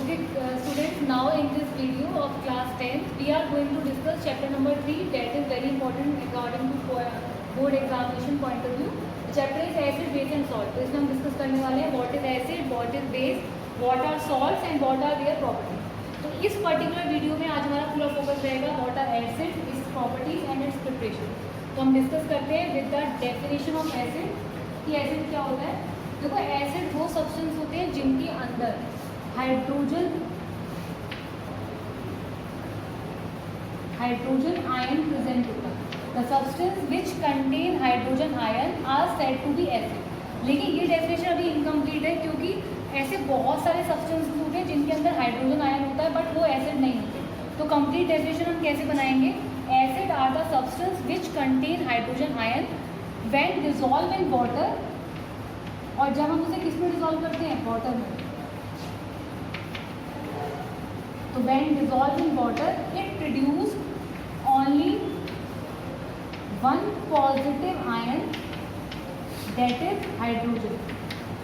Okay, students, now in this video of class 10, we are going to discuss chapter number 3, that is very important according to board examination point of view. The chapter is acid, base and salt. तो इसमें हम discuss करने वाले हैं what is acid, what is base, what are salts and what are their properties. तो इस particular video में आज हमारा पूरा फोकस रहेगा what are acid, its properties and its preparation. तो हम डिस्कस करते हैं with the definition of acid कि एसिड क्या होता है. देखो, एसिड वो सब्सटेंस होते हैं जिनके अंदर हाइड्रोजन आयन प्रेजेंट होता है. The substance which contain hydrogen ion are said to be acid. लेकिन ये डेफिनेशन अभी इनकम्प्लीट है क्योंकि ऐसे बहुत सारे सब्सटेंसेस होते हैं जिनके अंदर हाइड्रोजन आयन होता है बट वो एसिड नहीं होते. तो कंप्लीट डेफिनेशन हम कैसे बनाएंगे? Acid are the substance which contain hydrogen ion when dissolve in water. और जब हम उसे किस में डिसॉल्व करते हैं? वाटर में. तो when dissolved in water it produce only one positive ion that is hydrogen.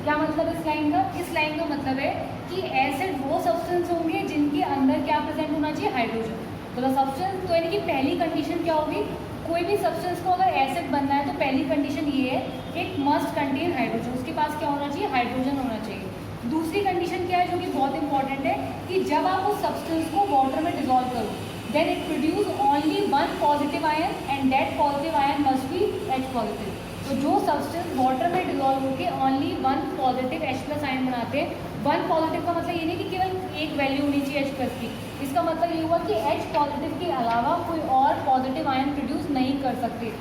क्या मतलब इस लाइन का? इस लाइन का मतलब है कि एसिड वो सब्सटेंस होंगे जिनके अंदर क्या प्रेजेंट होना चाहिए? हाइड्रोजन. तो सब्सटेंस, तो यानी कि पहली कंडीशन क्या होगी? कोई भी सब्सटेंस को अगर एसिड बनना है तो पहली कंडीशन ये है, इट मस्ट कंटेन हाइड्रोजन. उसके पास क्या होना चाहिए? हाइड्रोजन होना चाहिए. दूसरी कंडीशन क्या है जो कि बहुत इंपॉर्टेंट है कि जब आप उस सब्सटेंस को वाटर में डिसॉल्व करो then it produce only one positive ion and that positive ion must be H positive. तो जो सब्सटेंस वाटर में डिसॉल्व होकर only one positive H+ ion बनाते हैं. वन पॉजिटिव का मतलब ये नहीं कि केवल एक वैल्यू होनी चाहिए H+ की. इसका मतलब ये हुआ कि H पॉजिटिव के अलावा कोई और पॉजिटिव आयन प्रोड्यूस नहीं कर सकते.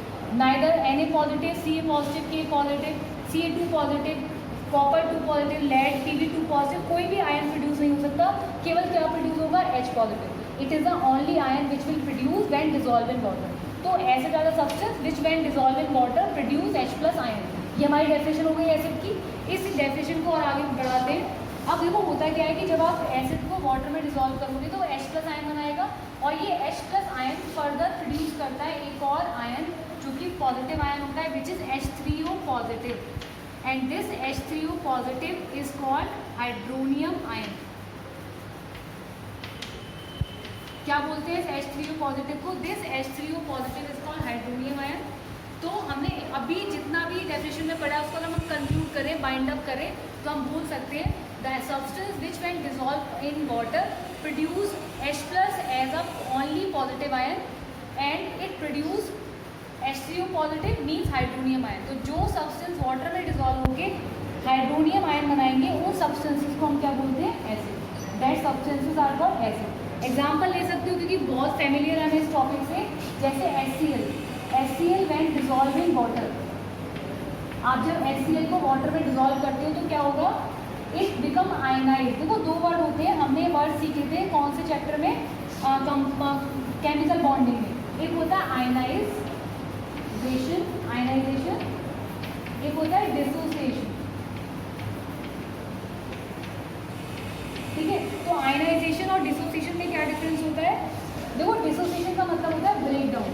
Neither Na positive, Ca positive, K positive, Ca2 positive, copper 2 positive, lead Pb2 positive, कोई भी आयन प्रोड्यूस नहीं हो सकता. केवल क्या प्रोड्यूस होगा? H positive. It is the only ion which will produce when dissolve in water. तो acid are the substance which when dissolve in water produce H+ ion. ये हमारी डेफिनेशन हो गई एसिड की. इस डेफिनेशन को और आगे बढ़ाते हैं. अब देखो होता क्या है कि जब आप एसिड को वाटर में डिसॉल्व करोगे तो H+ आयन बनाएगा और ये H+ आयन फर्दर प्रोड्यूस करता है एक और आयन जो कि पॉजिटिव आयन होता है which is H3O positive. And this H3O positive is called hydronium ion. क्या बोलते हैं इस H3O positive को? This H3O positive is called hydronium ion. तो हमने अभी जितना भी डेफिनेशन में पढ़ा उसको हम कंक्लूड करें, बाइंड अप करें तो हम बोल सकते हैं the substance which when dissolved in water produce H+ as a only positive ion and it produce H3O positive means hydronium ion. तो जो सब्सटेंस वाटर में डिसॉल्व होकर हाइड्रोनियम आयन बनाएंगे उन सब्सटेंसेस को हम क्या बोलते हैं? Acid. That substances are called acid. Example ले सकते हो क्योंकि बहुत फेमिलियर है इस टॉपिक से. जैसे HCl. HCl when dissolve in water. आप जब HCl को वाटर में डिसॉल्व करते हो तो क्या होगा? It become ionise. देखो दो वर्ड होते हैं, हमने वर्ड सीखे थे कौन से चैप्टर में? केमिकल बॉन्डिंग में. एक होता है आयनाइजेशन, एक होता है डिसोसिएशन. ठीक है, तो आयनाइजेशन और डिसोसिएशन में क्या डिफरेंस होता है? देखो डिसोसिएशन का मतलब होता है ब्रेक डाउन.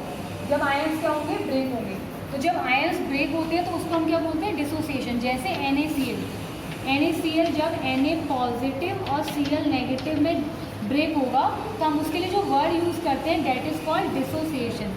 जब आयंस क्या होंगे? ब्रेक होंगे. तो जब आयंस ब्रेक होते हैं तो उसको हम क्या बोलते हैं? डिसोसिएशन. जैसे NaCl जब Na पॉजिटिव और Cl नेगेटिव में ब्रेक होगा तो हम उसके लिए जो वर्ड यूज़ करते हैं that is called dissociation.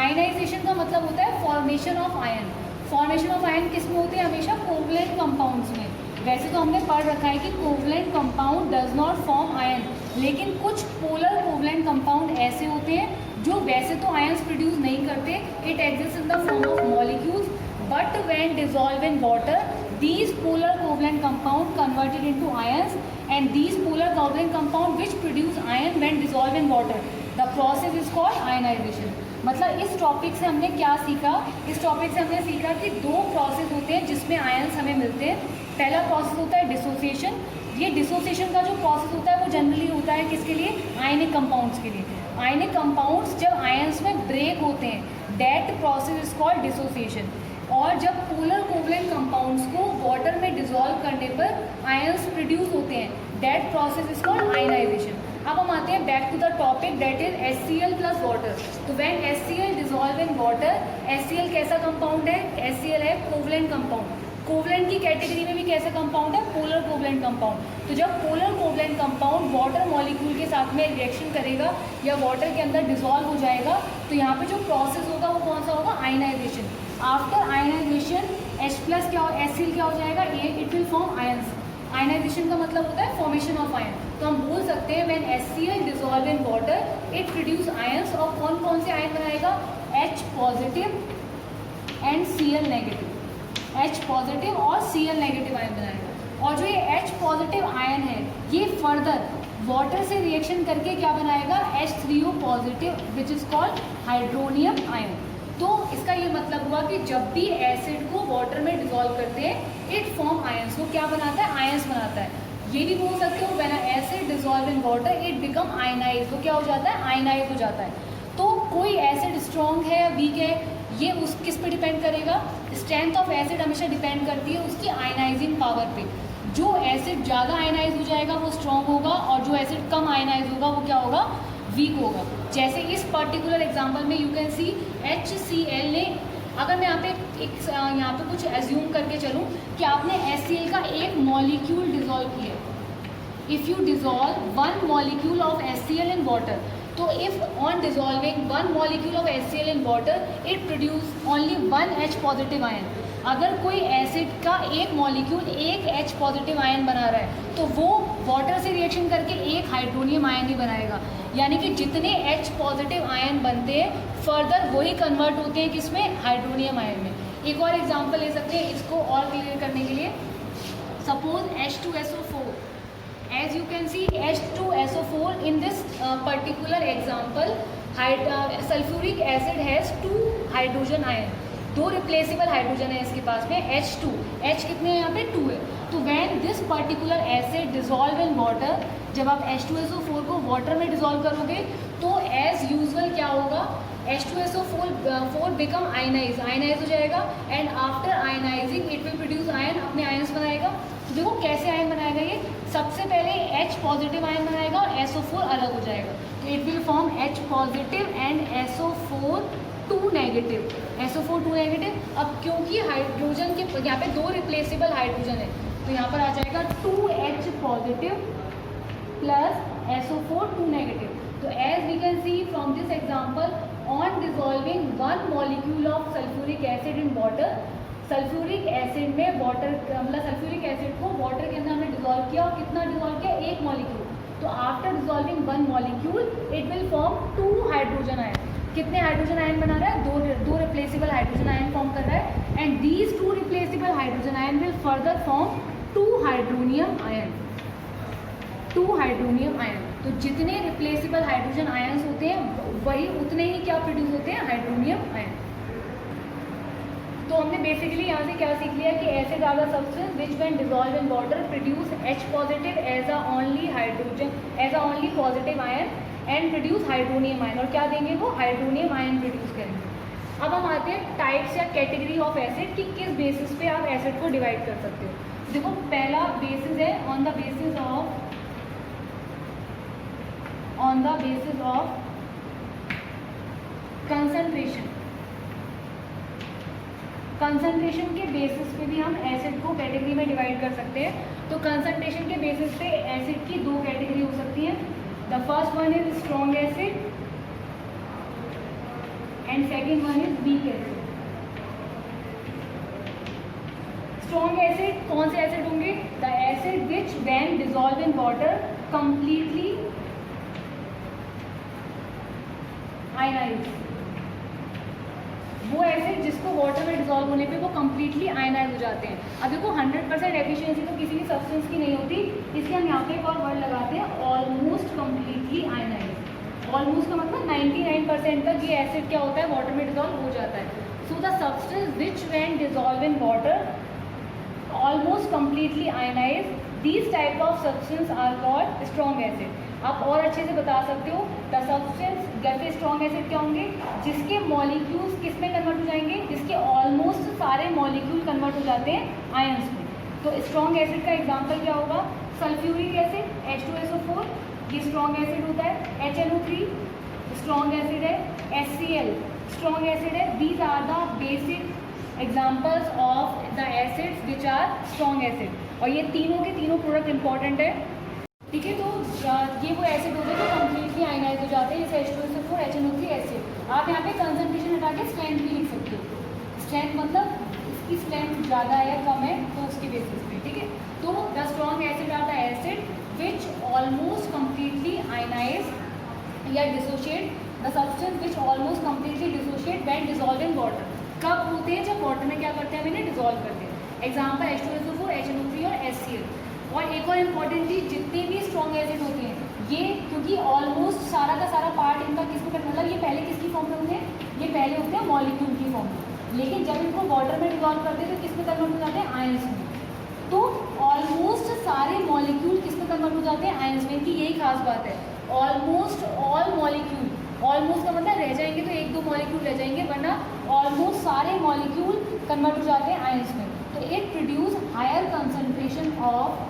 Ionisation का मतलब होता है formation of ion. Formation of ion किस में होते हैं? हमेशा कोवलेंट कंपाउंड्स में. वैसे तो हमने पढ़ रखा है कि covalent compound does not form ion, लेकिन कुछ पोलर कोवलेंट कंपाउंड ऐसे होते हैं जो वैसे तो आयन्स प्रोड्यूस नहीं करते. It exist in the form of molecules but when dissolve in water these polar covalent compound converted into ions and these polar covalent compound which produce ion when dissolved in water. The process is called ionization. मतलब इस topic से हमने क्या सीखा? इस topic से हमने सीखा कि दो प्रोसेस होते हैं जिसमें आयन्स हमें मिलते हैं. पहला प्रोसेस होता है डिसोसिएशन. ये डिसोसिएशन का जो प्रोसेस होता है वो जनरली होता है किसके लिए? आयनिक कंपाउंड्स के लिए. आयनिक कंपाउंड्स जब आयन्स में ब्रेक होते हैं that process is called dissociation. और जब पोलर कोवलेंट कंपाउंड्स को वाटर में डिसॉल्व करने पर आयंस प्रोड्यूस होते हैं that process is called ionisation. अब हम आते हैं back to the topic that is HCl plus water. तो when HCl dissolve in water, HCl कैसा कंपाउंड है? HCl है कोवलेंट कंपाउंड. कोवलेंट की कैटेगरी में भी कैसा कंपाउंड है, पोलर कोवलेंट कंपाउंड। तो जब polar covalent compound water molecule के साथ में रिएक्शन करेगा या वाटर के अंदर डिसॉल्व हो जाएगा, तो यहाँ पे जो प्रोसेस होगा वो कौन सा होगा, आयनाइजेशन। आफ्टर आयनाइजेशन H+ क्या हो, HCl क्या हो जाएगा, it will form ions. Ionisation का मतलब होता है फॉर्मेशन ऑफ आयन। तो हम बोल सकते हैं when HCl dissolve in water it produce ions. और कौन कौन से आयन बनाएगा, H+ एंड Cl-, H+ और Cl- आयन बनाएगा। और जो ये H+ आयन है ये फर्दर वाटर से रिएक्शन करके क्या बनाएगा, H3O+ which is called hydronium ion. तो इसका ये मतलब हुआ कि जब भी एसिड को वाटर में डिसॉल्व करते हैं इट फॉर्म आयंस। वो क्या बनाता है, आयंस बनाता है। ये भी बोल सकते हो when acid dissolve in water it become ionise. वो क्या हो जाता है, आयनाइज हो जाता है। तो कोई एसिड स्ट्रॉन्ग है या वीक है ये उस किस पे डिपेंड करेगा, स्ट्रेंथ ऑफ एसिड हमेशा डिपेंड करती है उसकी आयनाइजिंग पावर पे। जो एसिड ज़्यादा आयनाइज हो जाएगा वो स्ट्रॉन्ग होगा और जो एसिड कम आयनाइज होगा वो क्या होगा, वीक होगा। जैसे इस पर्टिकुलर एग्जांपल में यू कैन सी HCl ने, अगर मैं यहाँ पे कुछ एज्यूम करके चलूँ कि आपने HCl का एक मॉलिक्यूल डिसॉल्व किया, if you dissolve 1 molecule of HCl in water, तो if on dissolving 1 molecule of HCl in water it produce only 1 H+ ion. अगर कोई एसिड का एक मॉलिक्यूल एक H+ आयन बना रहा है तो वो वाटर से रिएक्शन करके एक हाइड्रोनियम आयन ही बनाएगा। यानी कि जितने H+ आयन बनते हैं फर्दर वही कन्वर्ट होते हैं किसमें, हाइड्रोनियम आयन में। एक और एग्जांपल ले सकते हैं इसको और क्लियर करने के लिए। Suppose H2SO4, as you can see H2SO4 in this particular example, sulfuric acid has 2 hydrogen ion, 2 replaceable hydrogen है इसके पास में, H2, H कितने हैं यहाँ पे 2 है। तो when this particular acid dissolve in water, जब आप H2SO4 को वाटर में डिसॉल्व करोगे तो एज यूजुअल क्या होगा, H2SO4 बिकम आयनाइज हो जाएगा and after ionising it will produce ion, अपने आयन्स बनाएगा। तो देखो कैसे आयन बनाएगा ये, सबसे पहले H+ आयन बनाएगा और SO4 अलग हो जाएगा। तो it will form H+ and SO4 2-, SO4 2-। अब क्योंकि हाइड्रोजन के यहाँ पे 2 रिप्लेसेबल हाइड्रोजन है तो यहाँ पर आ जाएगा 2H+ प्लस SO4 2-। तो as we can see from this example, on dissolving 1 molecule of sulphuric acid in water, sulphuric acid में वाटर मतलब सल्फ्यूरिक एसिड को वाटर के अंदर हमने डिसॉल्व किया और कितना डिसॉल्व किया, एक मॉलिक्यूल। तो after dissolving 1 molecule it will form 2 hydrogen ion. कितने हाइड्रोजन आयन बना रहा है, 2 रिप्लेसेबल हाइड्रोजन आयन फॉर्म कर रहा है and these 2 replaceable hydrogen ion will further form 2 hydronium ion, 2 hydronium ion. तो जितने रिप्लेसेबल हाइड्रोजन आयन्स होते हैं वही उतने ही क्या प्रोड्यूस होते हैं, हाइड्रोनियम आयन। तो हमने बेसिकली यहाँ से क्या सीख लिया कि acid are the substance which when dissolve in water produce H+ as a only hydrogen, as a only positive ion and produce hydronium ion. और क्या देंगे वो, हाइड्रोनियम आयन प्रोड्यूस करेंगे। अब हम आते हैं टाइप्स या कैटेगरी ऑफ एसिड कि किस बेसिस पे आप एसिड को डिवाइड कर सकते हो। देखो पहला बेसिस है on the basis of concentration. Concentration के बेसिस पे भी हम एसिड को कैटेगरी में डिवाइड कर सकते हैं। तो कंसंट्रेशन के बेसिस पे एसिड की 2 कैटेगरी हो सकती है। The first one is strong acid and second one is weak acid. Strong acid कौन से एसिड होंगे, the acid which when dissolve in water completely ionize, वो एसिड जिसको वाटर में डिसॉल्व होने पे वो कम्प्लीटली आयनाइज हो जाते हैं। अब देखो 100% एफिशिएंसी तो किसी भी सब्सटेंस की नहीं होती, इसलिए हम यहाँ पे एक और वर्ड लगाते हैं, ऑलमोस्ट कम्प्लीटली आयनाइज। ऑलमोस्ट का मतलब 99% तक ये एसिड क्या होता है, वाटर में डिसॉल्व हो जाता है। So the substance which when dissolve in water almost completely ionize, these type of substance are called strong acid. आप और अच्छे से बता सकते हो द सब्सटेंस, जैसे स्ट्रॉन्ग एसिड क्या होंगे, जिसके मॉलिक्यूल्स किस में कन्वर्ट हो जाएंगे, जिसके ऑलमोस्ट सारे मॉलिक्यूल कन्वर्ट हो जाते हैं आयंस में। तो स्ट्रॉन्ग एसिड का एग्जांपल क्या होगा, सल्फ्यूरिक एसिड H2SO4 ये स्ट्रॉन्ग एसिड होता है, HNO3 स्ट्रॉन्ग एसिड है, HCl स्ट्रॉन्ग एसिड है। These are the basic examples of the acids which are strong acid, और ये तीनों के तीनों प्रोडक्ट इंपॉर्टेंट है, ठीक है। तो ये वो एसिड होते हैं जो कम्प्लीटली आयनाइज हो जाते हैं, जैसे H2SO4 HNO3 एसिड। आप यहाँ पे कंसंट्रेशन हटा के स्ट्रेंथ भी लिख सकते हो, स्ट्रेंथ मतलब इसकी स्ट्रेंथ ज़्यादा है या कम है तो उसके बेसिस पे, ठीक है। तो the strong acid are the acid which almost completely ionise या dissociate the substance which almost completely dissociate when dissolve in water. कब होते हैं? जब वाटर में क्या करते हैं, हम इन्हें डिसॉल्व करते हैं। एग्जाम्पल H2SO4 HNO3 और HCl। और एक और इम्पॉर्टेंट चीज, जितने भी स्ट्रॉन्ग एसिड होते हैं ये, क्योंकि ऑलमोस्ट सारा का सारा पार्ट इनका किस में, मतलब ये पहले किसकी फॉर्म में होते हैं, ये पहले होते हैं मॉलिक्यूल की फॉर्म में, लेकिन जब इनको वाटर में डिसॉल्व करते हैं तो किस में कन्वर्ट हो जाते हैं, आयंस में। तो ऑलमोस्ट सारे मॉलिक्यूल किस में कन्वर्ट हो जाते हैं, आयंस में। इनकी यही खास बात है, ऑलमोस्ट ऑल मॉलिक्यूल, ऑलमोस्ट का मतलब रह जाएंगे तो एक दो मॉलिक्यूल रह जाएंगे, वरना ऑलमोस्ट सारे मॉलिक्यूल कन्वर्ट हो जाते हैं आयंस में। तो it produce higher concentration of,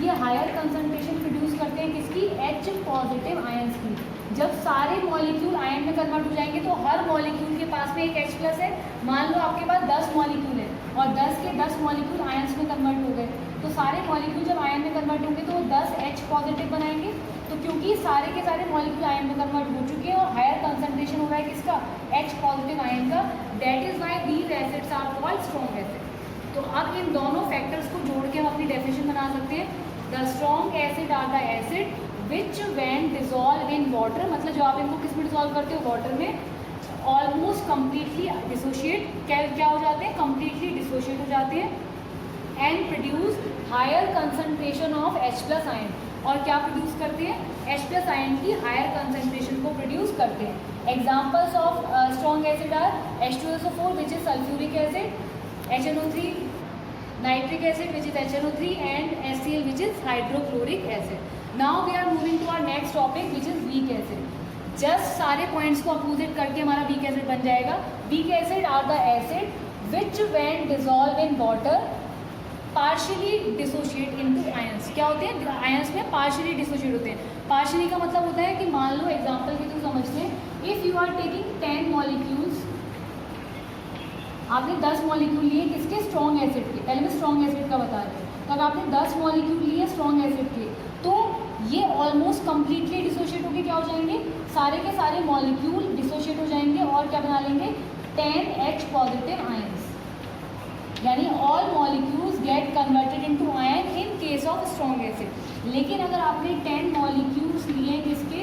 ये हायर कंसंट्रेशन प्रोड्यूस करते हैं किसकी, H पॉजिटिव आयंस की। जब सारे मॉलिक्यूल आयन में कन्वर्ट हो जाएंगे तो हर मॉलिक्यूल के पास में एक H+ है। मान लो आपके पास 10 मॉलिक्यूल है और 10 के 10 मॉलिक्यूल आयंस में कन्वर्ट हो गए, तो सारे मॉलिक्यूल जब आयन में कन्वर्ट होंगे तो वो 10 H पॉजिटिव बनाएंगे। तो क्योंकि सारे के सारे मॉलिक्यूल आयन में कन्वर्ट हो चुके हैं और हायर कंसंट्रेशन हो रहा है किसका, H पॉजिटिव आयन का, that is why these acids are called strong acid. तो अब इन दोनों फैक्टर्स को जोड़ के हम अपनी डेफिनेशन बना सकते हैं। The strong acid are the acid which when dissolve in water, मतलब जब आप इनको किस में डिसॉल्व करते हो, वाटर में, ऑलमोस्ट कम्प्लीटली डिसोशिएट, क्या हो जाते हैं, कम्प्लीटली डिसोशिएट हो जाते हैं। And produce higher concentration of H+ ion, और क्या प्रोड्यूस करते हैं, H+ आयन की हायर कंसंट्रेशन को प्रोड्यूस करते हैं। Examples of strong acid are H2SO4 which is sulphuric acid, HNO3 nitric acid which is HNO3 and HCl which is hydrochloric acid. Now we are moving to our next topic which is weak acid. Just सारे points को opposite करके हमारा weak acid बन जाएगा। Weak acid are the acid which when dissolve in water partially dissociate into ions। क्या होते हैं, ions में partially dissociate होते हैं। partially का मतलब होता है कि मान लो एग्जाम्पल के थ्रू समझते हैं, if you are taking 10 molecules, आपने 10 मॉलिक्यूल लिए किसके, स्ट्रॉन्ग एसिड के, पहले मैं स्ट्रॉन्ग एसिड का बता रही हूँ। तो अब आपने 10 मॉलिक्यूल लिए स्ट्रॉन्ग एसिड के, तो ये ऑलमोस्ट कम्प्लीटली डिसोशिएट होकर क्या हो जाएंगे, सारे के सारे मॉलिक्यूल डिसोशिएट हो जाएंगे और क्या बना लेंगे, 10 H पॉजिटिव आयंस, यानी all molecules gate converted into ion in case of strong acid. लेकिन अगर आपने 10 मॉलिक्यूल्स लिए किसके,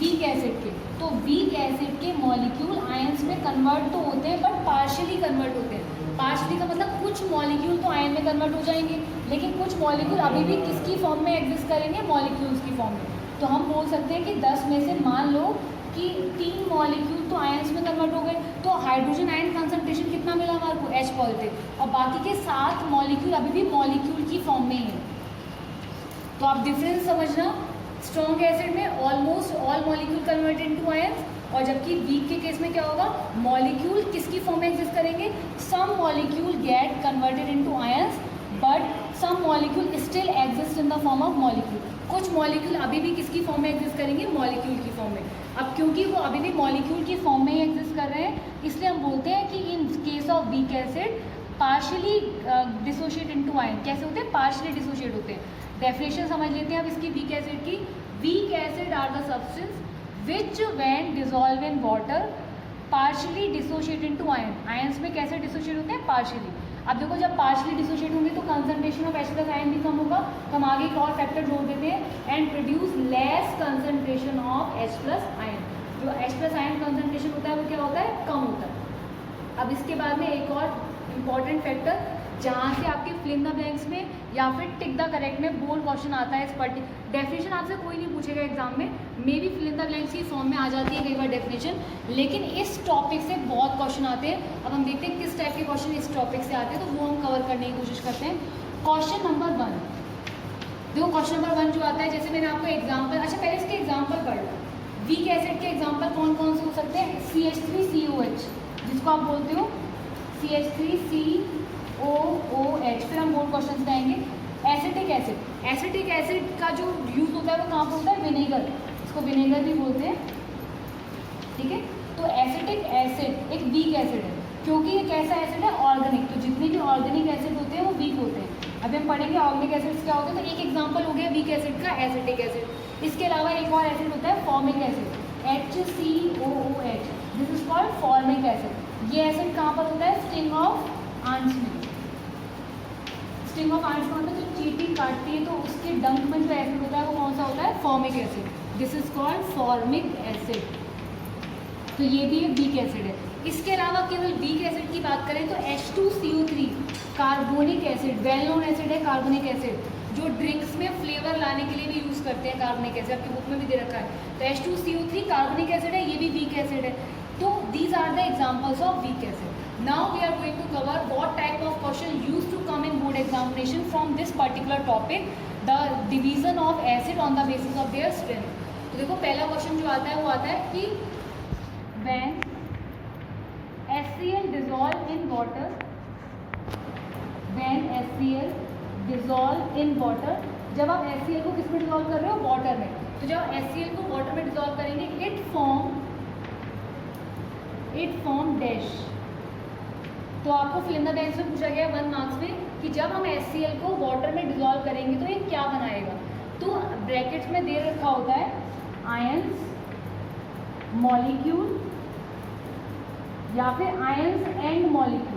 वीक एसिड के, तो वीक एसिड के मॉलिक्यूल आयंस में कन्वर्ट तो होते हैं बट पार्शियली कन्वर्ट होते हैं। पार्शियली का मतलब कुछ मॉलिक्यूल तो आयन में कन्वर्ट हो जाएंगे, लेकिन कुछ मॉलिक्यूल अभी भी किसकी फॉर्म में एग्जिस्ट करेंगे, मॉलिक्यूल्स की फॉर्म में। तो हम बोल सकते हैं कि 10 में से मान लो कि 3 मॉलिक्यूल तो आयंस में कन्वर्ट हो गए, तो हाइड्रोजन आयन कंसंट्रेशन कितना मिला हमारे को, H पॉजिटिव, और बाकी के 7 मॉलिक्यूल अभी भी मॉलिक्यूल की फॉर्म में ही है। तो आप डिफरेंस समझना, स्ट्रॉन्ग एसिड में almost all molecule converted into ions, और जबकि वीक के केस में क्या होगा, मॉलिक्यूल किसकी फॉर्म में एग्जिस्ट करेंगे, some molecule get converted into ions but some molecule still exist in the form of molecule. कुछ मॉलिक्यूल अभी भी किसकी फॉर्म में एग्जिस्ट करेंगे, मॉलिक्यूल की फॉर्म में। अब क्योंकि वो अभी भी मॉलिक्यूल की फॉर्म में ही एग्जिस्ट कर रहे हैं, इसलिए हम बोलते हैं कि in case of weak acid partially dissociate into ion. कैसे होते हैं, पार्शियली डिसोशिएट होते हैं। डेफिनेशन समझ लेते हैं अब इसकी वीक एसिड की। Weak acid are the substance which when dissolve in water partially dissociate into ion. Ions में कैसे डिसोशिएट होते हैं, पार्शियली। अब देखो जब पार्शियली डिसोशिएट होंगे तो कंसंट्रेशन ऑफ H+ आयन भी कम होगा, तो हम आगे एक और फैक्टर जोड़ देते हैं, and produce less concentration of H+ ion. जो H+ आयन कंसंट्रेशन होता है वो क्या होता है, कम होता है। अब इसके बाद में एक और इम्पॉर्टेंट फैक्टर, जहाँ से आपके फिल इन द ब्लैंक्स में या फिर टिक द करेक्ट में बोल्ड क्वेश्चन आता है। इस डेफिनेशन आपसे कोई नहीं पूछेगा एग्जाम में, may be fill in the blanks की फॉर्म में आ जाती है कई बार डेफिनेशन, लेकिन इस टॉपिक से बहुत क्वेश्चन आते हैं। अब हम देखते हैं किस टाइप के क्वेश्चन इस टॉपिक से आते हैं, तो वो हम कवर करने की कोशिश करते हैं। क्वेश्चन नंबर 1, देखो क्वेश्चन नंबर 1 जो आता है, जैसे मैंने आपको एग्जाम्पल, अच्छा पहले इसके एग्जाम्पल पढ़ लो। वीक एसिड के एग्जाम्पल कौन कौन से हो सकते हैं, CH3COH, जिसको आप बोलते हो CH3COOH। फिर हम बोर्ड क्वेश्चन पे आएंगे। एसिटिक एसिड, एसिटिक एसिड का जो यूज़ होता है वो कहाँ पर होता है, विनेगर, इसको विनेगर भी बोलते हैं, ठीक है। तो एसिटिक एसिड एक वीक एसिड है, क्योंकि ये कैसा एसिड है, ऑर्गेनिक। तो जितने भी ऑर्गेनिक एसिड होते हैं वो वीक होते हैं। अभी हम पढ़ेंगे ऑर्गेनिक एसिड्स क्या होते हैं। तो एक एग्जांपल हो गया वीक एसिड का एसिटिक एसिड। इसके अलावा एक और एसिड होता है formic acid, HCOOH, this is called formic acid. ये एसिड कहाँ पर होता है, स्टिंग ऑफ आंट्स में। स्टिंग ऑफ आंट्स में मतलब जो चींटी काटती है तो उसके डंक में जो एसिड होता है वो कौन सा होता है, formic acid. This is called formic acid. तो ये भी एक वीक एसिड है। इसके अलावा केवल वीक एसिड की बात करें तो H2CO3 carbonic acid, well known acid है कार्बोनिक एसिड, जो ड्रिंक्स में फ्लेवर लाने के लिए भी यूज़ करते हैं कार्बोनिक एसिड, आपकी बुक में भी दे रखा है। तो H2CO3 कार्बोनिक एसिड है, ये भी वीक एसिड है। तो these are the examples of weak acid. Now we are going to cover what type of question use to come in board examination from this particular topic, the division of acid on the basis of their strength. तो देखो पहला question जो आता है वो आता है कि when HCl dissolve in water, when HCl dissolve in water, जब आप HCl को किस में डिजोल्व कर रहे हो, वाटर में। तो जब आप HCl को वाटर में डिजोल्व करेंगे इट फॉर्म डैश। तो आपको फिल इन द ब्लैंक्स में पूछा गया 1 मार्क्स में कि जब हम HCl को वाटर में डिजोल्व करेंगे तो ये क्या बनाएगा। तो ब्रैकेट्स में दे रखा होता है आयंस, मॉलिक्यूल या फिर आयंस एंड मॉलिक्यूल।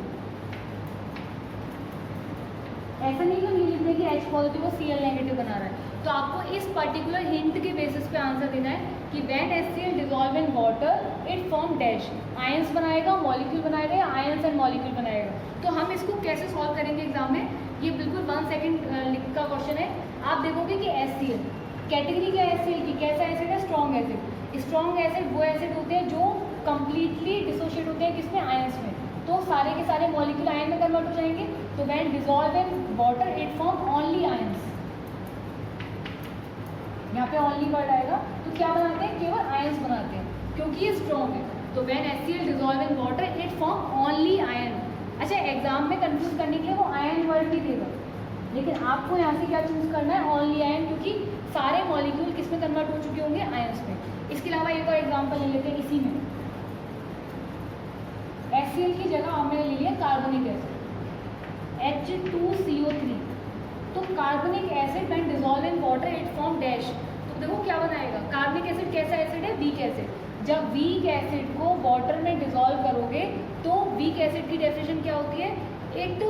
ऐसा नहीं कि लिखने की H पॉजिटिव और Cl नेगेटिव बना रहा है। तो आपको इस पर्टिकुलर हिंट के बेसिस पे आंसर देना है कि when HCl dissolve in water it form dash, ions बनाएगा, मॉलिक्यूल बनाएगा या आयंस एंड मॉलिक्यूल बनाएगा। तो हम इसको कैसे सॉल्व करेंगे एग्जाम में, ये बिल्कुल 1 सेकेंड का क्वेश्चन है। आप देखोगे कि HCl कैटेगरी क्या है HCl की, कैसा एसिड है, स्ट्रॉन्ग एसिड। स्ट्रॉन्ग एसिड वो एसिड होते हैं जो कंप्लीटली डिसोशिएट होते हैं किसमें, आयंस में। तो सारे के सारे मॉलिक्यूल आयन में कन्वर्ट हो जाएंगे। तो when dissolve in water it form only ions, यहाँ पे ओनली वर्ड आएगा। तो क्या बनाते हैं, केवल आयंस बनाते हैं क्योंकि ये स्ट्रॉन्ग है। तो when HCl dissolve in water it form only ion. अच्छा, एग्जाम में कंफ्यूज करने के लिए वो आयन वर्ड भी देगा, लेकिन आपको यहाँ से क्या चूज करना है, ओनली आयन, क्योंकि सारे मॉलिक्यूल किस में कन्वर्ट हो चुके होंगे, आयंस में। इसके अलावा एक और एग्जाम्पल ले लेते हैं इसी में। HCl की जगह हमने ले लिया कार्बोनिक एसिड H2CO3। तो carbonic acid when dissolve in water it form dash. तो देखो क्या बनाएगा, कार्बनिक एसिड कैसा एसिड है, वीक एसिड। जब वीक एसिड को वाटर में डिसॉल्व करोगे तो वीक एसिड की डेफिनेशन क्या होती है, it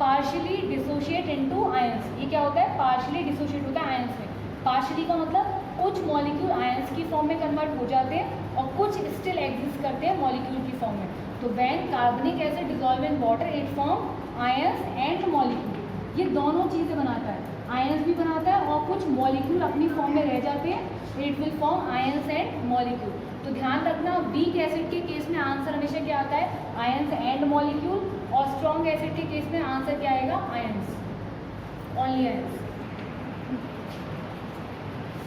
partially dissociate into ions. ये क्या होता है, पार्शियली डिसोशिएट होता है आयंस में। पार्शियली का मतलब कुछ मॉलिक्यूल आयंस की फॉर्म में कन्वर्ट हो जाते हैं और कुछ स्टिल एग्जिस्ट करते हैं मॉलिक्यूल की फॉर्म में। तो व्हेन कार्बनिक acid dissolve in water it form ions and molecule. ये दोनों चीज़ें बनाता है, आयंस भी बनाता है और कुछ मॉलिक्यूल अपनी फॉर्म में रह जाते हैं, it will form ions and molecule. तो ध्यान रखना, वीक एसिड के केस में आंसर हमेशा क्या आता है, आयंस एंड मॉलिक्यूल, और स्ट्रॉन्ग एसिड के केस में आंसर क्या आएगा, आयंस, ओनली आयंस।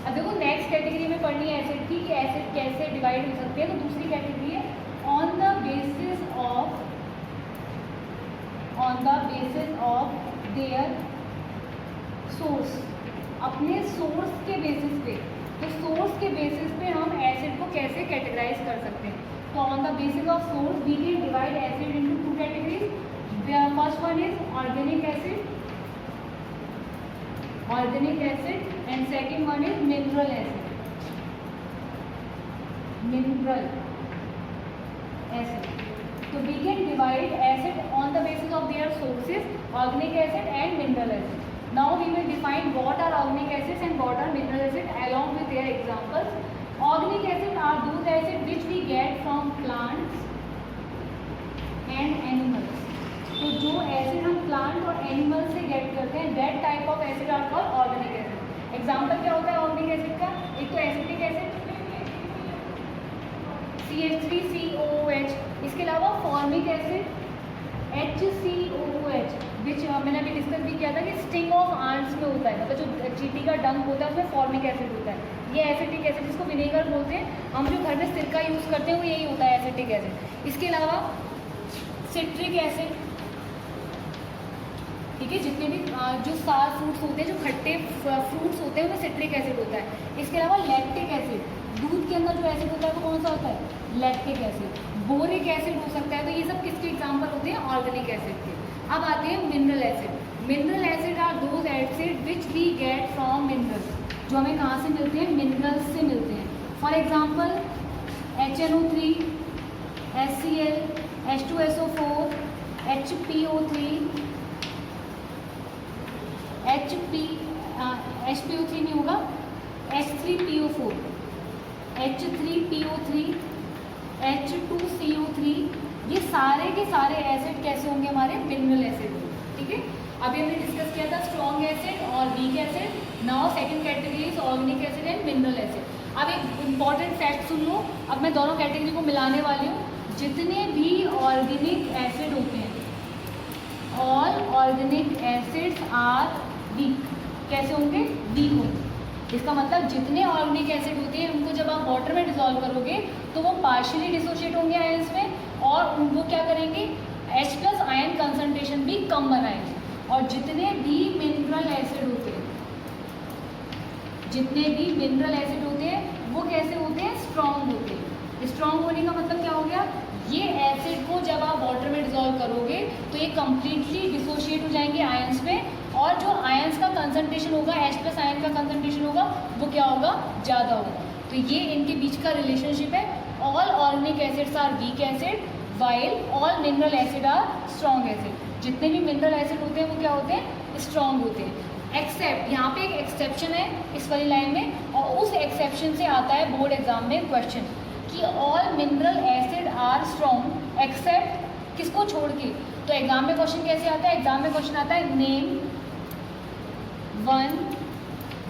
अब देखो नेक्स्ट कैटेगरी में पढ़नी है एसिड की, कि एसिड कैसे डिवाइड हो सकते हैं। तो दूसरी कैटेगरी है on the basis of there source, अपने सोर्स के बेसिस पे। तो सोर्स के बेसिस पे हम एसिड को कैसे कैटेगराइज कर सकते हैं। तो on the basis of source we can divide acid into 2 categories. First one is organic acid and second one is mineral acid. So we can divide acid on the basis of their sources, organic acid and mineral acid. Now we will define what are organic acids and what are mineral acid along with their examples. Organic acid are those acids which we get from plants and animals. तो जो acid हम plant और animal से get करते हैं, that type of acid are called organic acid. Example क्या होता है ऑर्गेनिक एसिड का, एक तो एसिटिक एसिड CH3COOH, इसके अलावा फॉर्मिक एसिड HCOOH, विच मैंने अभी डिस्कस भी किया था कि स्टिंग ऑफ आंट्स में होता है, मतलब जो चींटी का डंक होता है उसमें फॉर्मिक एसिड होता है। ये एसिटिक एसिड जिसको विनेगर बोलते हैं, हम जो घर में सिरका यूज़ करते हैं वो यही होता है एसिटिक एसिड। इसके अलावा सिट्रिक एसिड ठीक है। जितने भी जो सार फ्रूट्स होते हैं, जो खट्टे फ्रूट्स होते हैं, उनमें सिट्रिक एसिड होता है। इसके अलावा लैक्टिक एसिड, दूध के अंदर जो एसिड होता है वो कौन सा होता है, लैक्टिक एसिड। बोरिक एसिड हो सकता है। तो ये सब किसके एग्जाम्पल होते हैं, ऑर्गेनिक एसिड के। अब आते हैं mineral acid. Mineral acid are those acid which we get from minerals, जो हमें कहाँ से मिलते हैं, मिनरल्स से मिलते हैं। For example HNO3, HCl, H2SO4, HPO3, HPO3 नहीं होगा, H3PO4, H3PO3, H2CO3, ये सारे के सारे एसिड कैसे होंगे, हमारे मिनरल एसिड होंगे। ठीक है। अभी हमने डिस्कस किया था स्ट्रॉन्ग एसिड और week acid. Now second category is organic acid and mineral acid. अब एक इम्पॉर्टेंट फैक्ट सुन लो, अब मैं दोनों कैटेगरी को मिलाने वाली हूँ। जितने भी ऑर्गेनिक एसिड होते हैं, all organic acids are weak. कैसे होंगे, वीक होंगे। इसका मतलब जितने ऑर्गेनिक एसिड होते हैं उनको जब आप वाटर में डिसॉल्व करोगे तो वो पार्शियली डिसोशिएट होंगे आयंस में, और उनको क्या करेंगे, H+ आयन कंसंट्रेशन भी कम बनाएंगे। और जितने भी मिनरल एसिड होते हैं, जितने भी मिनरल एसिड होते हैं वो कैसे होते हैं, स्ट्रॉन्ग होते हैं। स्ट्रॉन्ग होने का मतलब क्या हो गया, ये एसिड को जब आप वाटर में डिसॉल्व करोगे तो ये कम्प्लीटली डिसोशिएट हो जाएंगे आयंस में, और जो आयंस का कंसंट्रेशन होगा, H+ आयन का कंसंट्रेशन होगा, वो क्या होगा, ज़्यादा होगा। तो ये इनके बीच का रिलेशनशिप है। All organic acids are weak acid while all mineral acid are strong acid. जितने भी मिनरल एसिड होते हैं वो क्या होते हैं, स्ट्रॉन्ग होते हैं। एक्सेप्ट, यहाँ पे एक एक्सेप्शन है इस वाली लाइन में, और उस एक्सेप्शन से आता है बोर्ड एग्जाम में क्वेश्चन कि all mineral acid are strong except, किसको छोड़ के। तो एग्जाम में क्वेश्चन कैसे आता है, एग्जाम में क्वेश्चन आता है name one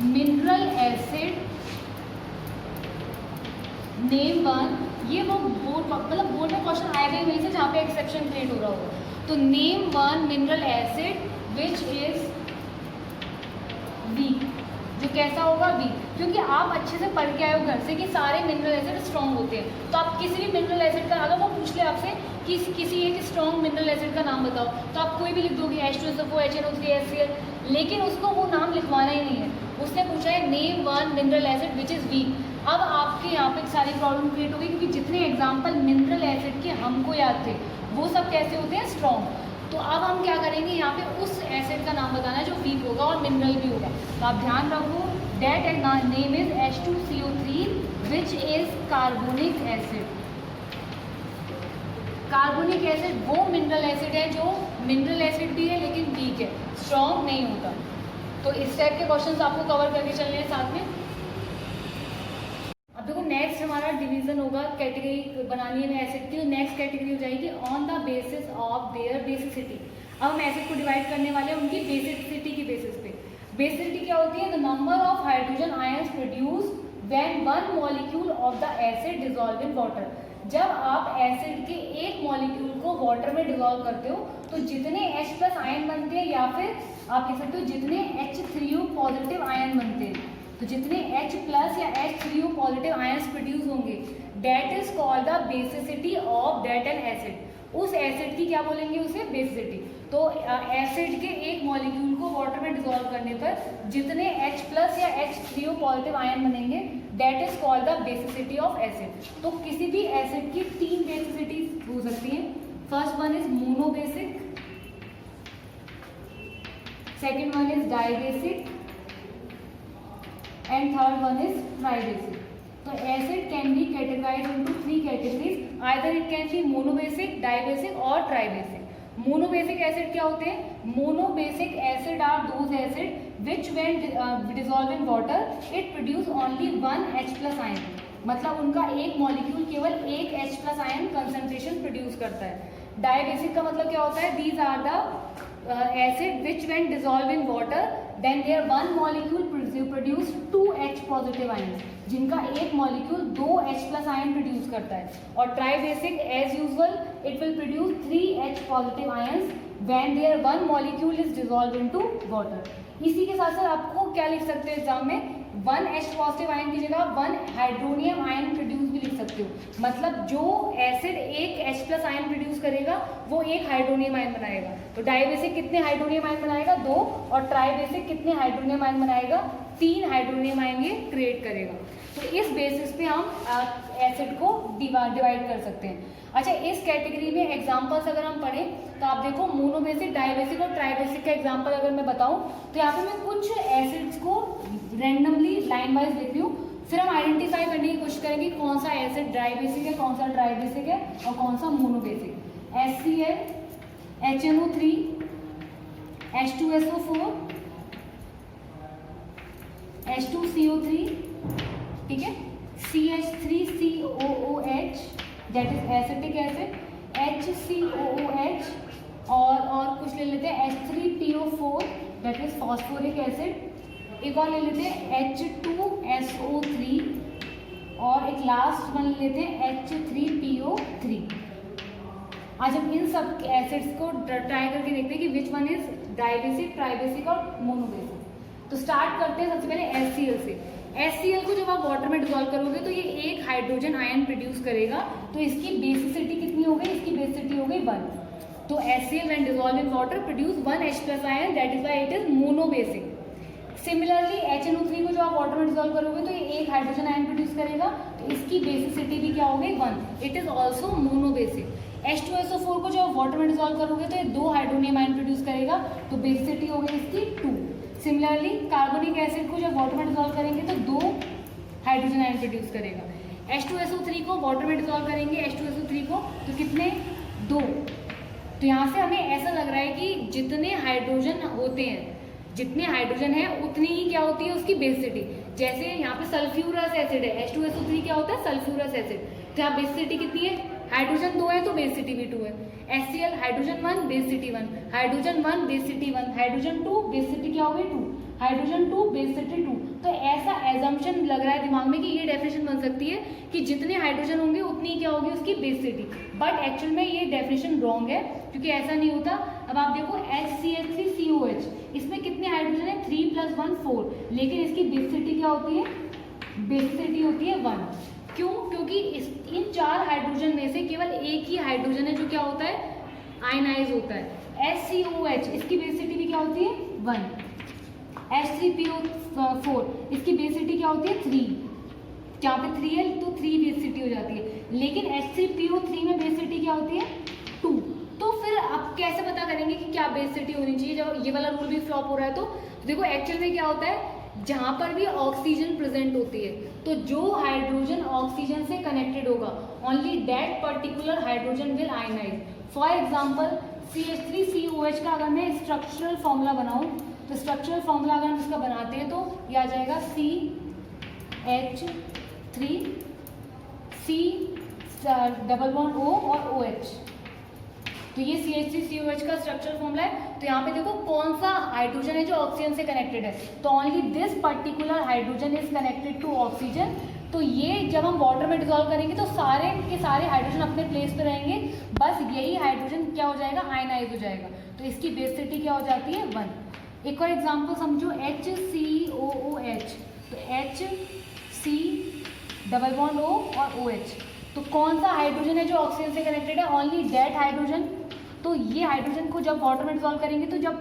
mineral acid, name one. ये वो बोर्ड, मतलब बोर्ड में क्वेश्चन आएगा ही वहीं से जहाँ पे एक्सेप्शन क्रिएट हो रहा होगा। तो name one mineral acid which is weak, जो कैसा होगा, वीक। क्योंकि आप अच्छे से पढ़ के आए हो घर से कि सारे मिनरल एसिड स्ट्रॉन्ग होते हैं, तो आप किसी भी मिनरल एसिड का, अगर वो पूछ ले आपसे कि किसी एक स्ट्रॉन्ग मिनरल एसिड का नाम बताओ, तो आप कोई भी लिख दोगे, H2SO4, HNO3, HCl, लेकिन उसको वो नाम लिखवाना ही नहीं है। उसने पूछा है name one mineral acid which is week. अब आपके यहाँ पे सारी प्रॉब्लम क्रिएट होगी, क्योंकि जितने एग्जाम्पल मिनरल एसिड के हमको याद थे वो सब कैसे होते हैं, स्ट्रॉन्ग। तो अब हम क्या करेंगे, यहाँ पे उस एसिड का नाम बताना है जो वीक होगा और मिनरल भी होगा। तो आप ध्यान रखो, that name is H2CO3 which is carbonic acid. Carbonic acid वो मिनरल एसिड है जो मिनरल एसिड भी है लेकिन वीक है, स्ट्रॉन्ग नहीं होता। तो इस टाइप के क्वेश्चंस आपको कवर करके चलने हैं साथ में। अब देखो नेक्स्ट हमारा डिवीजन होगा, कैटेगरी बनानी है एसिड की। नेक्स्ट कैटेगरी हो जाएगी on the basis of there basicity. अब हम एसिड को डिवाइड करने वाले हैं उनकी बेसिसिटी की बेसिस पे। बेसिसिटी क्या होती है, the number of hydrogen ions produce when one molecule of the acid dissolve in water. जब आप एसिड के एक मॉलिक्यूल को वाटर में डिसॉल्व करते हो तो जितने H+ आयन बनते हैं, या फिर आप कह सकते हो जितने H3O पॉजिटिव आयन बनते हैं, तो जितने H+ या H3O पॉजिटिव आयंस प्रोड्यूस होंगे, that is called the basicity of that N acid. उस एसिड की क्या बोलेंगे, उसे बेसिसिटी। तो एसिड के एक मॉलिक्यूल को वाटर में डिसॉल्व करने पर जितने H+ या H3O पॉजिटिव आयन बनेंगे, that is called the basicity of acid. तो किसी भी एसिड की 3 बेसिसिटीज हो सकती हैं। First one is monobasic, second one is dibasic, and third one is tribasic. So acid can be categorized into 3 categories. Either it can be monobasic, dibasic or tribasic. Monobasic acid क्या होते हैं? Monobasic acid are those acid which when dissolved in water it produce only one H+ ion. मतलब उनका एक molecule केवल एक H+ ion concentration produce करता है। डायबेसिक का मतलब क्या होता है, these are the acid which when dissolved in water then their one molecule produce 2 H positive ions, जिनका एक मॉलिक्यूल 2 H+ आयन प्रोड्यूस करता है। और tribasic as usual it will produce 3 H positive ions when their one molecule is dissolved into water. इसी के साथ साथ आपको क्या लिख सकते हैं एग्जाम में, 1 H positive आयन की जगह 1 हाइड्रोनियम आयन प्रोड्यूस भी लिख सकते हो, मतलब जो एसिड एक H+ आयन प्रोड्यूस करेगा वो एक हाइड्रोनियम आयन बनाएगा। तो डाइबेसिक कितने हाइड्रोनियम आयन बनाएगा? 2। और ट्राइबेसिक कितने हाइड्रोनियम आयन बनाएगा? 3 हाइड्रोनियम आयन ये क्रिएट करेगा। तो इस बेसिस पे हम एसिड को डिवाइड कर सकते हैं। अच्छा, इस कैटेगरी में एग्जांपल्स अगर हम पढ़ें तो आप देखो मोनोबेसिक, डाइबेसिक और ट्राइबेसिक का एग्जांपल अगर मैं बताऊं तो यहाँ पे मैं कुछ एसिड्स को रैंडमली लाइन वाइज लिख रही हूँ, फिर हम आइडेंटिफाई करने की कोशिश करेंगे कौन सा एसिड डाइबेसिक है, कौन सा ट्राइबेसिक है और कौन सा monobasic. HCl, HNO3, H2SO4, H2CO3, ठीक है, CH3COOH that is acetic acid, HCOOH और कुछ ले लेते हैं H3PO4 that is phosphoric acid, एक और ले लेते हैं H2SO3 और एक लास्ट वन ले लेते हैं H3PO3। आज हम इन सब एसिड्स को ट्राई करके देखते हैं कि which one is dibasic, tribasic और मोनोबेसिक। तो स्टार्ट करते हैं सबसे पहले HCl से। HCl को जब आप वाटर में डिसॉल्व करोगे तो ये एक हाइड्रोजन आयन प्रोड्यूस करेगा, तो इसकी बेसिसिटी कितनी हो गई? इसकी बेसिसिटी हो गई 1। तो HCl when dissolve in water produce 1 H+ ion, that is why it is monobasic. Similarly HNO3 को जो आप वाटर में डिसॉल्व करोगे तो ये एक हाइड्रोजन आयन प्रोड्यूस करेगा, तो इसकी बेसिसिटी भी क्या हो गई? 1। It is also monobasic. H2SO4 को जो आप वाटर में डिसॉल्व करोगे तो ये 2 हाइड्रोनियम आयन प्रोड्यूस करेगा, तो बेसिसिटी हो गई इसकी 2। सिमिलरली कार्बोनिक एसिड को जब वाटर में डिसॉल्व करेंगे तो 2 हाइड्रोजन आयन प्रोड्यूस करेगा। H2SO3 को वाटर में डिसॉल्व करेंगे H2SO3 को तो कितने? 2। तो यहाँ से हमें ऐसा लग रहा है कि जितने हाइड्रोजन होते हैं, जितने हाइड्रोजन है उतनी ही क्या होती है उसकी बेसिसिटी। जैसे यहाँ पे सल्फ्यूरस एसिड है, H2SO3 क्या होता है? Sulphurous acid. तो यहाँ बेसिसिटी कितनी है? हाइड्रोजन 2 है तो बेसिसिटी भी 2 है। HCl hydrogen 1 basicity 1, hydrogen 1 basicity 1, hydrogen 2 basicity क्या हो गई? 2, हाइड्रोजन 2 बेसिसिटी 2। तो ऐसा एजम्पशन लग रहा है दिमाग में कि ये डेफिनेशन बन सकती है कि जितने हाइड्रोजन होंगे उतनी क्या होगी उसकी बेसिसिटी, बट एक्चुअल में ये डेफिनेशन रॉन्ग है क्योंकि ऐसा नहीं होता। अब आप देखो HCl3COH, इसमें कितने हाइड्रोजन है? 3 + 1 4, लेकिन इसकी बेसिसिटी क्या होती है? बेसिसिटी होती है 1। क्यों? क्योंकि इन 4 हाइड्रोजन में से केवल एक ही हाइड्रोजन है जो क्या होता है? आयनाइज होता है। HCOH, इसकी बेसिसिटी भी क्या होती है? 1। H3PO4, इसकी बेसिसिटी क्या होती है? 3। जहाँ पे 3 है तो 3 बेसिसिटी हो जाती है, लेकिन H3PO3 में बेसिसिटी क्या होती है? 2। तो फिर आप कैसे पता करेंगे कि क्या बेसिसिटी होनी चाहिए? जब ये वाला रूल भी फ्लॉप हो रहा है तो देखो एक्चुअल में क्या होता है, जहाँ पर भी ऑक्सीजन प्रेजेंट होती है तो जो हाइड्रोजन ऑक्सीजन से कनेक्टेड होगा only that particular hydrogen will ionize. For example CH3COH का अगर मैं स्ट्रक्चरल फॉर्मूला बनाऊं तो स्ट्रक्चरल फॉर्मूला अगर हम इसका बनाते हैं तो ये आ जाएगा CH3C_O और OH। तो ये CH3COH का स्ट्रक्चरल फॉर्मूला है। तो यहाँ पे देखो कौन सा हाइड्रोजन है जो ऑक्सीजन से कनेक्टेड है, तो only this particular hydrogen is connected to oxygen. तो ये जब हम वाटर में डिसॉल्व करेंगे तो सारे के सारे हाइड्रोजन अपने प्लेस पे रहेंगे, बस यही हाइड्रोजन क्या हो जाएगा? आयनाइज हो जाएगा। तो इसकी बेसिसिटी क्या हो जाती है? 1। एक और एग्जाम्पल समझो HCOOH, तो HC_O और OH, तो कौन सा हाइड्रोजन है जो ऑक्सीजन से कनेक्टेड है? Only that hydrogen. तो ये हाइड्रोजन को जब वाटर में डिसॉल्व करेंगे तो जब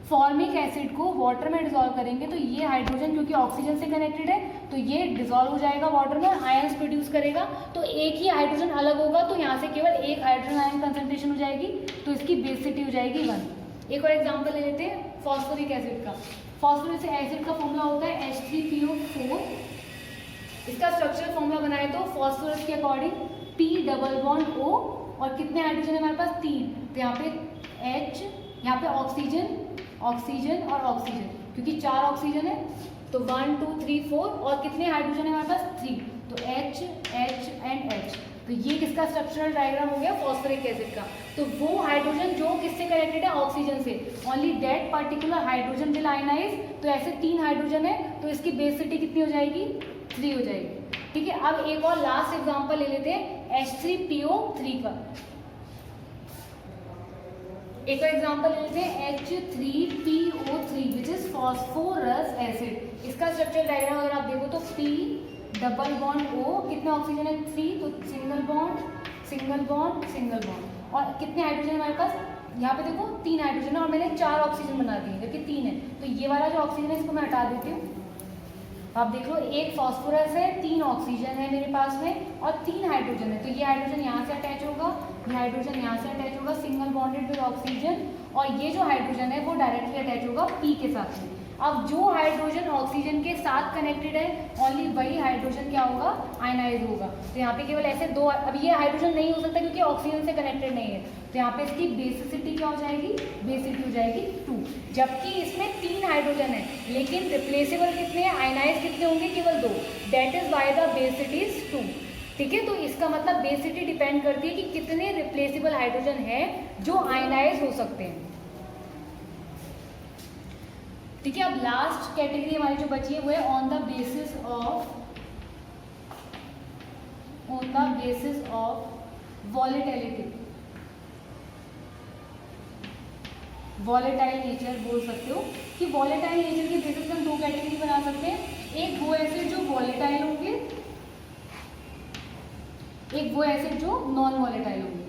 फॉर्मिक एसिड को वाटर में डिसॉल्व करेंगे तो ये हाइड्रोजन क्योंकि ऑक्सीजन से कनेक्टेड है तो ये डिसॉल्व हो जाएगा वाटर में, आयंस प्रोड्यूस करेगा, तो एक ही हाइड्रोजन अलग होगा तो यहाँ से केवल एक हाइड्रोजन आयन कंसंट्रेशन हो जाएगी, तो इसकी बेसिसिटी हो जाएगी 1। एक और एग्जाम्पल ले लेते हैं फॉस्फोरिक एसिड का। फॉस्फोरिक एसिड का फॉर्मूला होता है H3PO4। इसका स्ट्रक्चरल फॉर्मूला बनाए तो फॉस्फोरस के अकॉर्डिंग P_O और कितने हाइड्रोजन है हमारे पास? 3। तो यहाँ पे H, यहाँ पे ऑक्सीजन ऑक्सीजन और ऑक्सीजन, क्योंकि 4 ऑक्सीजन है तो 1 2 3 4 और कितने हाइड्रोजन है हमारे पास? 3। तो H H एंड H। तो ये किसका स्ट्रक्चरल डायग्राम हो गया? फॉस्फोरिक एसिड का। तो वो हाइड्रोजन जो किससे कनेक्टेड है? ऑक्सीजन से, only that particular hydrogen will ionize. तो ऐसे 3 हाइड्रोजन है तो इसकी बेसिसिटी कितनी हो जाएगी? 3 हो जाएगी। ठीक है, अब एक और लास्ट एग्जांपल ले लेते हैं H3PO3 का। एक और एग्जांपल ले लेते हैं H3PO3 which is phosphorous acid. इसका स्ट्रक्चरल डायग्राम अगर आप देखो तो P डबल बॉन्ड O, कितने ऑक्सीजन है 3, तो single bond single bond single bond. और कितने हाइड्रोजन हमारे पास, यहाँ पे देखो 3 हाइड्रोजन है और मैंने 4 ऑक्सीजन बना दिए जबकि 3 है, तो ये वाला जो ऑक्सीजन है इसको मैं हटा देती हूँ। आप देख लो, एक फॉस्फोरस है, 3 ऑक्सीजन है मेरे पास में और 3 हाइड्रोजन है, तो ये हाइड्रोजन यहाँ से अटैच होगा, ये हाइड्रोजन यहाँ से अटैच होगा, सिंगल बॉन्डेड विद ऑक्सीजन, और ये जो हाइड्रोजन है वो डायरेक्टली अटैच होगा P के साथ में। अब जो हाइड्रोजन ऑक्सीजन के साथ कनेक्टेड है ओनली वही हाइड्रोजन क्या होगा, आयनाइज होगा। तो यहाँ पे केवल ऐसे दो, अब ये हाइड्रोजन नहीं हो सकता क्योंकि ऑक्सीजन से कनेक्टेड नहीं है, तो यहाँ पे इसकी बेसिसिटी क्या हो जाएगी, बेसिसिटी हो जाएगी 2। जबकि इसमें 3 हाइड्रोजन है लेकिन रिप्लेसेबल कितने हैं, आयनाइज कितने होंगे, केवल 2, that is why the basicity is 2। ठीक है, तो इसका मतलब बेसिसिटी डिपेंड करती है कि कितने रिप्लेसेबल हाइड्रोजन है जो आयनाइज हो सकते हैं। ठीक है, अब लास्ट कैटेगरी हमारी जो बची है वो है on the basis of volatility, volatile nature बोल सकते हो कि वॉलेटाइल नेचर के बेसिस पर हम 2 कैटेगरी बना सकते हैं। एक वो एसिड जो वॉलेटाइल होंगे, एक वो एसिड जो नॉन वॉलेटाइल होंगे।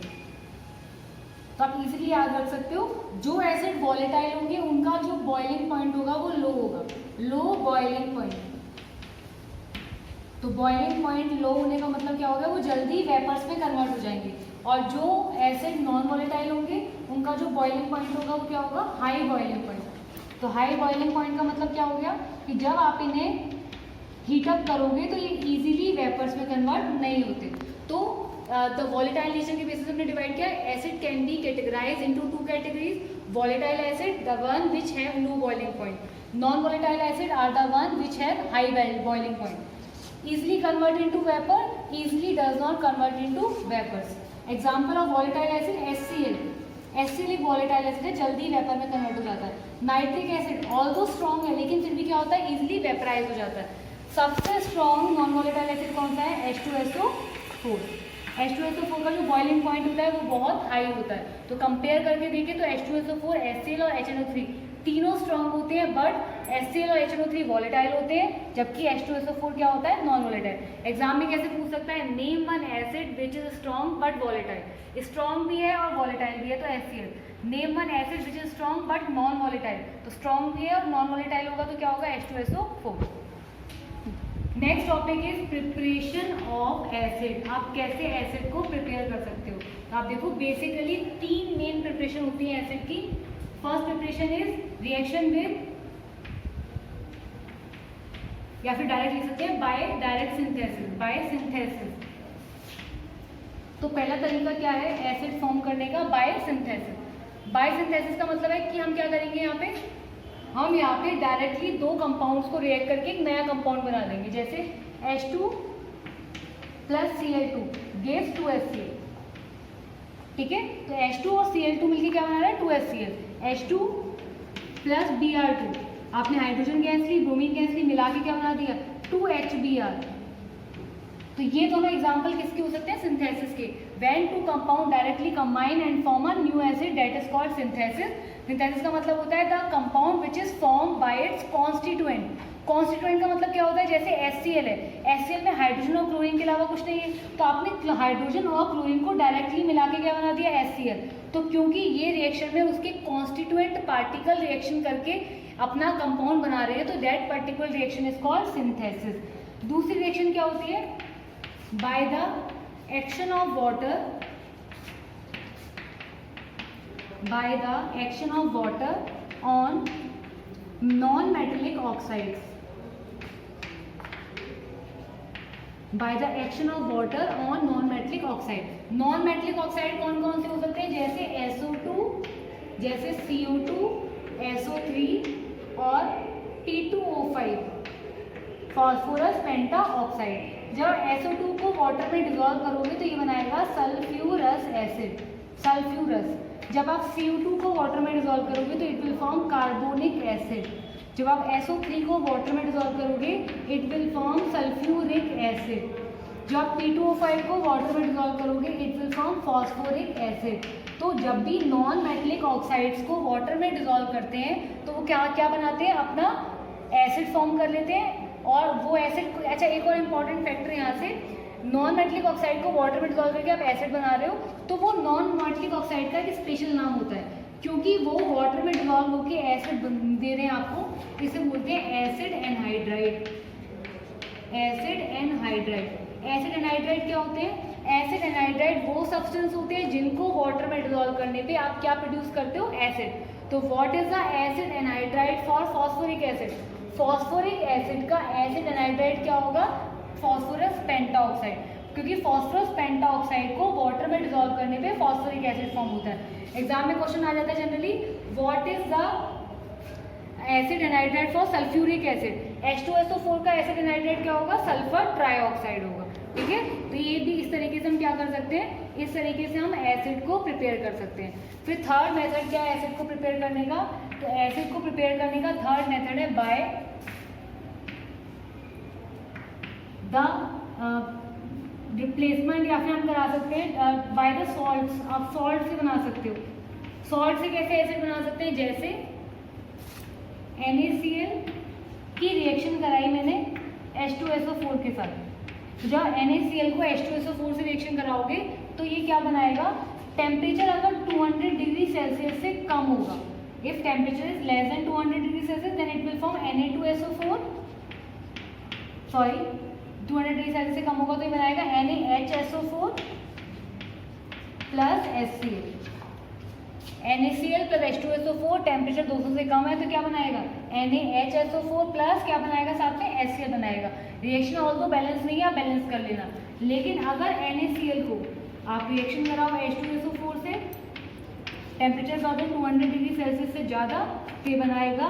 तो आप इजीली याद रख सकते हो, जो एसिड वॉलेटाइल होंगे उनका जो बॉइलिंग पॉइंट होगा वो लो होगा, लो बॉइलिंग पॉइंट। तो बॉइलिंग पॉइंट लो होने का मतलब क्या होगा, वो जल्दी वेपर्स में कन्वर्ट हो जाएंगे। और जो एसिड नॉन वॉलेटाइल होंगे उनका जो बॉइलिंग पॉइंट होगा वो क्या होगा, हाई बॉइलिंग पॉइंट। तो हाई बॉइलिंग पॉइंट का मतलब क्या हो गया कि जब आप इन्हें हीटअप करोगे तो ये इजीली वेपर्स में कन्वर्ट नहीं होते। तो द वॉलेटाइल नेचर के बेसिस हमने डिवाइड किया, acid can be categorize into 2 categories, volatile acid the one which have low boiling point, non volatile acid are the one which have high boiling point. easily convert into vapor, easily does not convert into vapors. Example of volatile acid HCl, HCl एक volatile acid है, जल्दी vapour में convert हो जाता है। Nitric acid although strong है लेकिन फिर भी क्या होता है, इजीली वेपराइज हो जाता है। सबसे स्ट्रॉन्ग नॉन वॉलेटाइल एसिड कौन सा है, H2SO4। H2SO4 का जो बॉइलिंग पॉइंट होता है वो बहुत हाई होता है। तो कंपेयर करके देखें तो H2SO4, HCl और HNO3 तीनों स्ट्रॉन्ग होते हैं, बट HCl और HNO3 वॉलेटाइल होते हैं, जबकि H2SO4 क्या होता है, नॉन वॉलेटाइल। एग्जाम में कैसे पूछ सकता है, name one acid which is strong but volatile, strong भी है और वॉलेटाइल भी है, तो HCl। Name one acid which is strong but non volatile, तो स्ट्रॉन्ग भी है और नॉन वॉलेटाइल होगा तो क्या होगा, H2SO4। Next topic is preparation of acid. आप कैसे एसिड को प्रिपेयर कर सकते हो, तो आप देखो बेसिकली 3 मेन प्रिपरेशन होती है एसिड की। First preparation is reaction with, या फिर डायरेक्ट लिख सकते हैं by direct synthesis, by synthesis. तो पहला तरीका क्या है एसिड फॉर्म करने का, बाय सिंथेसिस। बाय सिंथेसिस का मतलब है कि हम क्या करेंगे, हम यहाँ पे डायरेक्टली 2 कंपाउंड्स को रिएक्ट करके एक नया कंपाउंड बना देंगे, जैसे H2 plus Cl2 gives 2HCl। ठीक है, तो H2 और Cl2 मिलकर क्या बना रहा है, 2HCl। H2 प्लस Br2, आपने हाइड्रोजन गैस ली, ब्रोमीन गैस ली, मिला के क्या बना दिया, 2HBr। तो ये दोनों एग्जाम्पल किसके हो सकते हैं, सिंथेसिस के। When 2 compound directly combine and form a new acid that is called synthesis. Synthesis का मतलब होता है the compound which is form by it's constituent. Constituent का मतलब क्या होता है, जैसे HCl है, HCl में हाइड्रोजन और क्लोरीन के अलावा कुछ नहीं है, तो आपने हाइड्रोजन और क्लोरीन को डायरेक्टली मिला के क्या बना दिया, HCl। तो क्योंकि ये रिएक्शन में उसके कॉन्स्टिट्यूएंट पार्टिकल रिएक्शन करके अपना कंपाउंड बना रहे हैं, तो that particular reaction is called synthesis. दूसरी रिएक्शन क्या होती है, by the action of water, by the action of water on non-metallic oxides, by the action of water on non-metallic oxide। non-metallic oxide कौन कौन से हो सकते हैं, जैसे SO2, जैसे CO2, SO3 और P2O5 फॉस्फोरस पेंटा ऑक्साइड। जब SO2 को वाटर में डिजोल्व करोगे तो ये बनाएगा सल्फ्यूरस एसिड, सल्फ्यूरस। जब आप CO2 को वाटर में डिजोल्व करोगे तो it will form carbonic acid. जब आप SO3 को वाटर में डिजोल्व करोगे it will form sulphuric acid. जब आप P2O5 को वाटर में डिजोल्व करोगे it will form phosphoric acid. तो जब भी नॉन मेटलिक ऑक्साइड्स को वाटर में डिजोल्व करते हैं तो वो क्या क्या बनाते हैं, अपना एसिड फॉर्म कर लेते हैं और वो एसिड, अच्छा एक और इम्पॉर्टेंट फैक्टर यहाँ से, नॉन मेटलिक ऑक्साइड को वाटर में डिजॉल्व करके आप एसिड बना रहे हो तो वो नॉन मेटलिक ऑक्साइड का एक स्पेशल नाम होता है, क्योंकि वो वाटर में डिजॉल्व होकर एसिड दे रहे हैं आपको, इसे बोलते हैं acid anhydride. Acid anhydride, acid anhydride क्या होते हैं? एसिड एनहाइड्राइड वो सब्सटेंस होते हैं जिनको वाटर में डिजॉल्व करने पे आप क्या प्रोड्यूस करते हो? एसिड। तो what is the acid anhydride for phosphoric acid? Phosphoric acid का एसिड एनहाइड्राइड क्या होगा? फॉस्फोरस पेंटाऑक्साइड, क्योंकि फॉस्फोरस पेंटाऑक्साइड को वाटर में डिजॉल्व करने पे फॉस्फोरिक एसिड फॉर्म होता है। एग्जाम में क्वेश्चन आ जाता है generally, what is the acid anhydride for sulphuric acid? H2SO4 का एसिड एनहाइड्राइड क्या होगा? सल्फर ट्राइऑक्साइड होगा। ठीक है, तो ये भी इस तरीके से हम क्या कर सकते हैं, इस तरीके से हम एसिड को प्रिपेयर कर सकते हैं। फिर थर्ड मेथड क्या है एसिड को प्रिपेयर करने का? तो एसिड को प्रिपेयर करने का थर्ड मेथड है बाय द रिप्लेसमेंट, या फिर हम करा सकते हैं बाय द सॉल्ट्स। आप सॉल्ट से बना सकते हो। सॉल्ट से कैसे एसिड बना सकते हैं? जैसे NaCl की रिएक्शन कराई मैंने H2SO4 के साथ, तो जब NaCl को H2SO4 से रिएक्शन कराओगे तो ये क्या बनाएगा? टेम्परेचर अगर 200 डिग्री सेल्सियस से कम होगा, if temperature is less than 200 degree Celsius then it will form Na2SO4, sorry 200 degree Celsius से कम होगा तो ये बनाएगा NaHSO4 plus HCl। NaCl plus H2SO4, temperature 200 से कम है तो क्या बनाएगा? NaHSO4 प्लस क्या बनाएगा? साथ में HCl बनाएगा। रिएक्शन ऑल्सो बैलेंस नहीं है, आप बैलेंस कर लेना। लेकिन अगर NaCl को आप रिएक्शन कराओ H2SO4 से, टेम्परेचर ज़्यादा 200 डिग्री सेल्सियस से ज़्यादा, तो बनाएगा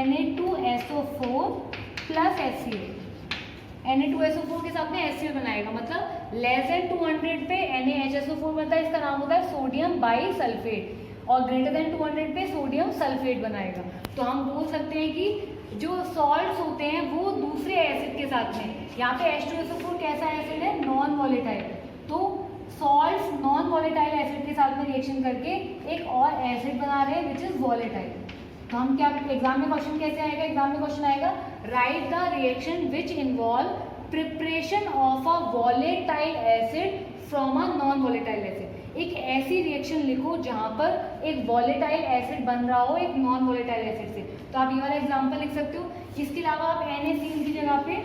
Na2SO4 प्लस HCl। Na2SO4 के साथ में HCl बनाएगा, मतलब लेस देन 200 पे NaHSO4 बनता है, इसका नाम होता है सोडियम बाईसल्फेट, और ग्रेटर देन 200 पे सोडियम सल्फेट बनाएगा। तो हम बोल सकते हैं कि जो सॉल्ट्स होते हैं वो दूसरे एसिड के साथ में, यहाँ पे H2SO4 कैसा एसिड है? नॉन वॉलेटाइल, तो सॉल्ट्स नॉन वॉलेटाइल एसिड के साथ में रिएक्शन करके एक और एसिड बना रहे हैं विच इज वॉलेटाइल। तो हम क्या, एग्जाम में क्वेश्चन कैसे आएगा? एग्जाम में क्वेश्चन आएगा right the reaction which involve preparation of a volatile acid from a non volatile acid. एक ऐसी रिएक्शन लिखो जहां पर एक वॉलेटाइल एसिड बन रहा हो एक नॉन वॉलेटाइल एसिड से। तो आप ये वाला एग्जांपल लिख सकते हो। इसके अलावा आप NaCl की जगह पे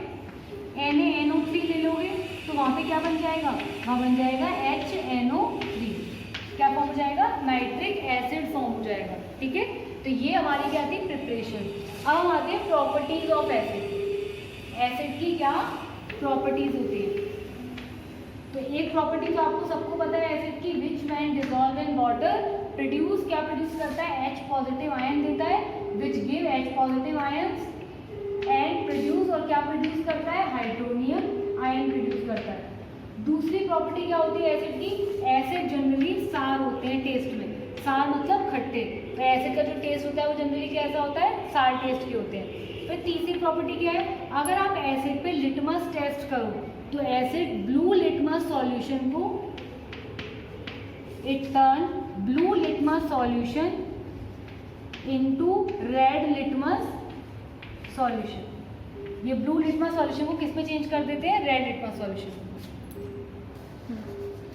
NaNO3 ले लोगे तो वहाँ पे क्या बन जाएगा? वहाँ बन जाएगा HNO3, क्या फॉर्म हो जाएगा? नाइट्रिक एसिड फॉर्म हो जाएगा। ठीक है, तो ये हमारी क्या थी? प्रिपरेशन। अब हम आते हैं प्रॉपर्टीज ऑफ एसिड। एसिड की क्या प्रॉपर्टीज होती है? तो एक प्रॉपर्टी तो आपको सबको पता है एसिड की, विच when dissolve in water produce, क्या प्रोड्यूस करता है? H पॉजिटिव आयन देता है, which give H positive ions and produce, और क्या प्रोड्यूस करता है? हाइड्रोनियम आयन प्रोड्यूस करता है। दूसरी प्रॉपर्टी क्या होती है एसिड की? एसिड जनरली सार होते हैं टेस्ट में, सार मतलब खट्टे, तो एसिड का जो टेस्ट होता है वो जनरली कैसा होता है? सार टेस्ट के होते हैं। फिर तीसरी प्रॉपर्टी क्या है? अगर आप एसिड पे लिटमस टेस्ट करो तो एसिड ब्लू लिटमस सॉल्यूशन को, it turn blue litmus solution into red litmus solution. ये ब्लू लिटमस सॉल्यूशन को किस पे चेंज कर देते हैं? Red litmus solution.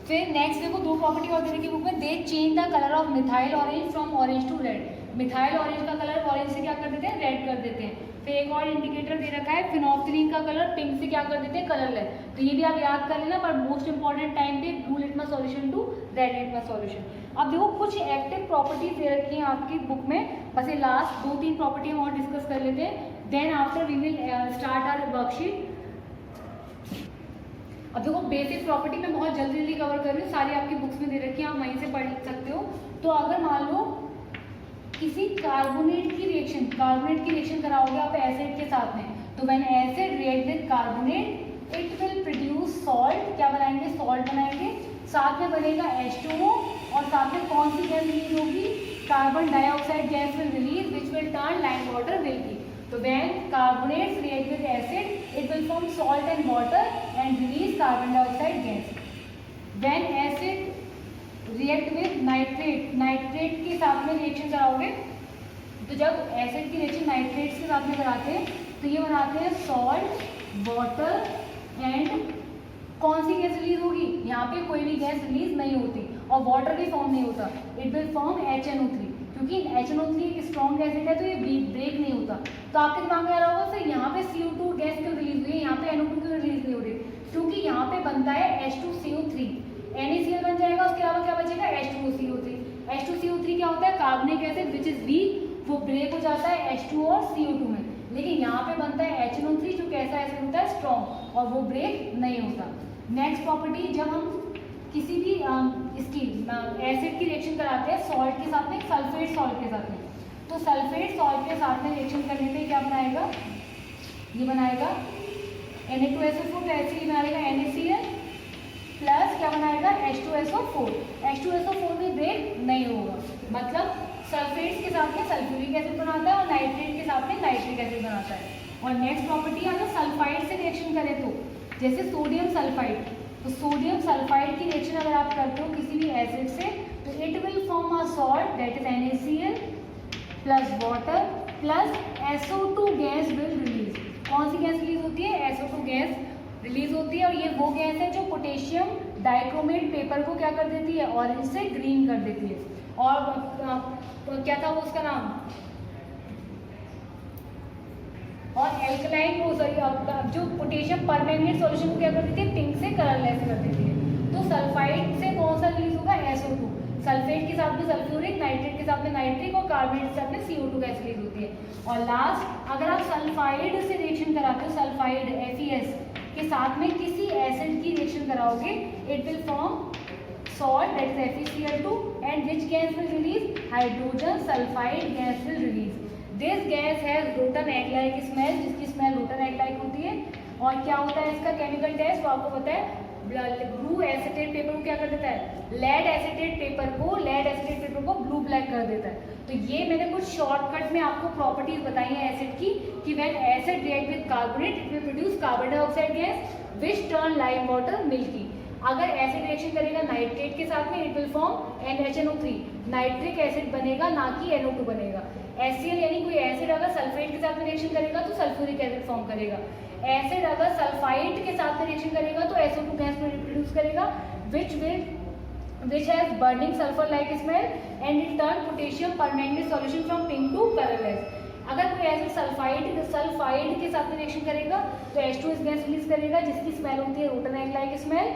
फिर नेक्स्ट देखो दो प्रॉपर्टी और देने की बुक में, they change the colour of methyl orange from orange to red. Methyl orange का कलर ऑरेंज से क्या कर देते हैं? रेड कर देते हैं। फिर एक और इंडिकेटर दे रखा है, फिनोल्फथालीन का कलर पिंक से क्या कर देते हैं? कलरलेस। तो ये भी आप याद कर लेना, पर मोस्ट इंपॉर्टेंट टाइम पे blue litmus solution to red litmus solution. अब देखो कुछ एक्टिव प्रॉपर्टीज दे रखी हैं आपकी बुक में, बस ये लास्ट 2-3 प्रॉपर्टी हम और डिस्कस कर लेते हैं, then after we will start our worksheet. अब देखो बेसिक प्रॉपर्टी मैं बहुत जल्दी जल्दी कवर कर रही हूँ, सारी आपकी बुक्स में दे रखी है, आप वहीं से पढ़ सकते हो। तो अगर मान लो किसी कार्बोनेट की रिएक्शन कराओगे आप एसिड के साथ में, तो when acid react with carbonate it will produce salt, क्या बनाएंगे? सॉल्ट बनाएंगे, साथ में बनेगा H2O, और साथ में कौन सी गैस रिलीज होगी? Carbon dioxide gas will release which will turn lime water will be. तो when carbonates react with acid, it will form salt and water and release carbon dioxide gas. When acid react with nitrate के साथ में reaction कराओगे, तो जब acid की reaction nitrates के साथ में कराते हैं तो ये बनाते हैं सॉल्ट, वाटर एंड कौन सी गैस रिलीज होगी, यहाँ पे कोई भी गैस रिलीज नहीं होती और वाटर भी फॉर्म नहीं होता, इट विल फॉर्म HNO3, क्योंकि HNO3 एक स्ट्रॉन्ग एसिड है तो ये ब्रेक नहीं होता। तो आपके दिमाग में आ रहा होगा सर यहाँ पे CO2 गैस क्यों रिलीज हुई है, यहाँ पे NO2 क्यों रिलीज नहीं हो रही, क्योंकि यहाँ पे बनता है H2CO3, NaCl बन जाएगा, उसके अलावा क्या बचेगा H2CO3। H2CO3 क्या होता है, कार्बनिक एसिड विच इज वीक, वो ब्रेक हो जाता है H2 और CO2 में, लेकिन यहाँ पे बनता है HNO3 जो कैसा एसिड होता है, स्ट्रॉन्ग, और वो ब्रेक नहीं होता। नेक्स्ट प्रॉपर्टी, जब हम किसी भी इसकी एसिड की रिएक्शन कराते हैं सॉल्ट के साथ में, सल्फेट सॉल्ट के साथ में, तो सल्फेट सॉल्ट के साथ में रिएक्शन करने पे क्या बनाएगा, ये बनाएगा Na2SO4, तो ऐसे बनाएगा NaCl प्लस क्या बनाएगा H2SO4, H2SO4 भी ब्रेक नहीं होगा, मतलब सल्फेट्स के साथ में सल्फ्यूरिक एसिड बनाता है और नाइट्रेट के साथ में नाइट्रिक एसिड बनाता है। और नेक्स्ट प्रॉपर्टी, अगर सल्फाइड से रिएक्शन करें तो जैसे सोडियम सल्फाइड, तो सोडियम सल्फाइड की रिएक्शन अगर आप करते हो किसी भी एसिड से, तो it will form a salt that is NaCl plus water plus SO2 gas will release. कौन सी गैस रिलीज होती है, SO2 गैस रिलीज होती है, और ये वो गैस है जो पोटेशियम डाइक्रोमेट पेपर को क्या कर देती है, ऑरेंज से ग्रीन कर देती है। और क्या था वो उसका नाम, और एल्कलाइन को सॉरी जो पोटेशियम परमैंगनेट सॉल्यूशन को क्या कर देती है, पिंक से कलरलेस कर देती है। तो सल्फाइड से कौन सा रिलीज होगा, SO2, सल्फेट के साथ में सल्फ्यूरिक, नाइट्रेट के साथ में नाइट्रिक और कार्बोनेट के साथ में CO2 गैस रिलीज होती है। और लास्ट, अगर आप सल्फाइड से रिएक्शन कराते हो, सल्फाइड FeS के साथ में किसी एसिड की रिएक्शन कराओगे, it will form salt that is FeCl2 and which gas will release, hydrogen sulfide gas will release. This gas has rotten egg like smell, जिसकी स्मेल rotten egg like होती है। और क्या होता है इसका केमिकल टेस्ट, तो आपको पता है ब्लू एसिटेट पेपर को क्या कर देता है, लेड एसिटेट पेपर को ब्लू ब्लैक कर देता है। तो ये मैंने कुछ शॉर्टकट में आपको प्रॉपर्टीज बताई हैं एसिड की, कि when acid react with carbonate it will produce carbon dioxide gas which turn lime water milky. अगर एसिड रिएक्शन करेगा नाइट्रेट के साथ में, it will form NHNO3, nitric acid बनेगा, ना कि NO2 बनेगा। HCl यानी कोई एसिड अगर सल्फेट के साथ में रिएक्शन करेगा तो सल्फ्यूरिक एसिड फॉर्म करेगा। एसिड अगर सल्फाइड के साथ में रिएक्शन करेगा तो SO2 गैस प्रोड्यूस करेगा which has burning sulfur like smell and it turn potassium permanganate solution from pink to colorless। अगर कोई एसिड सल्फाइड के साथ में रिएक्शन करेगा तो H2S गैस रिलीज करेगा, जिसकी स्मेल होती है रोटन एग लाइक स्मेल,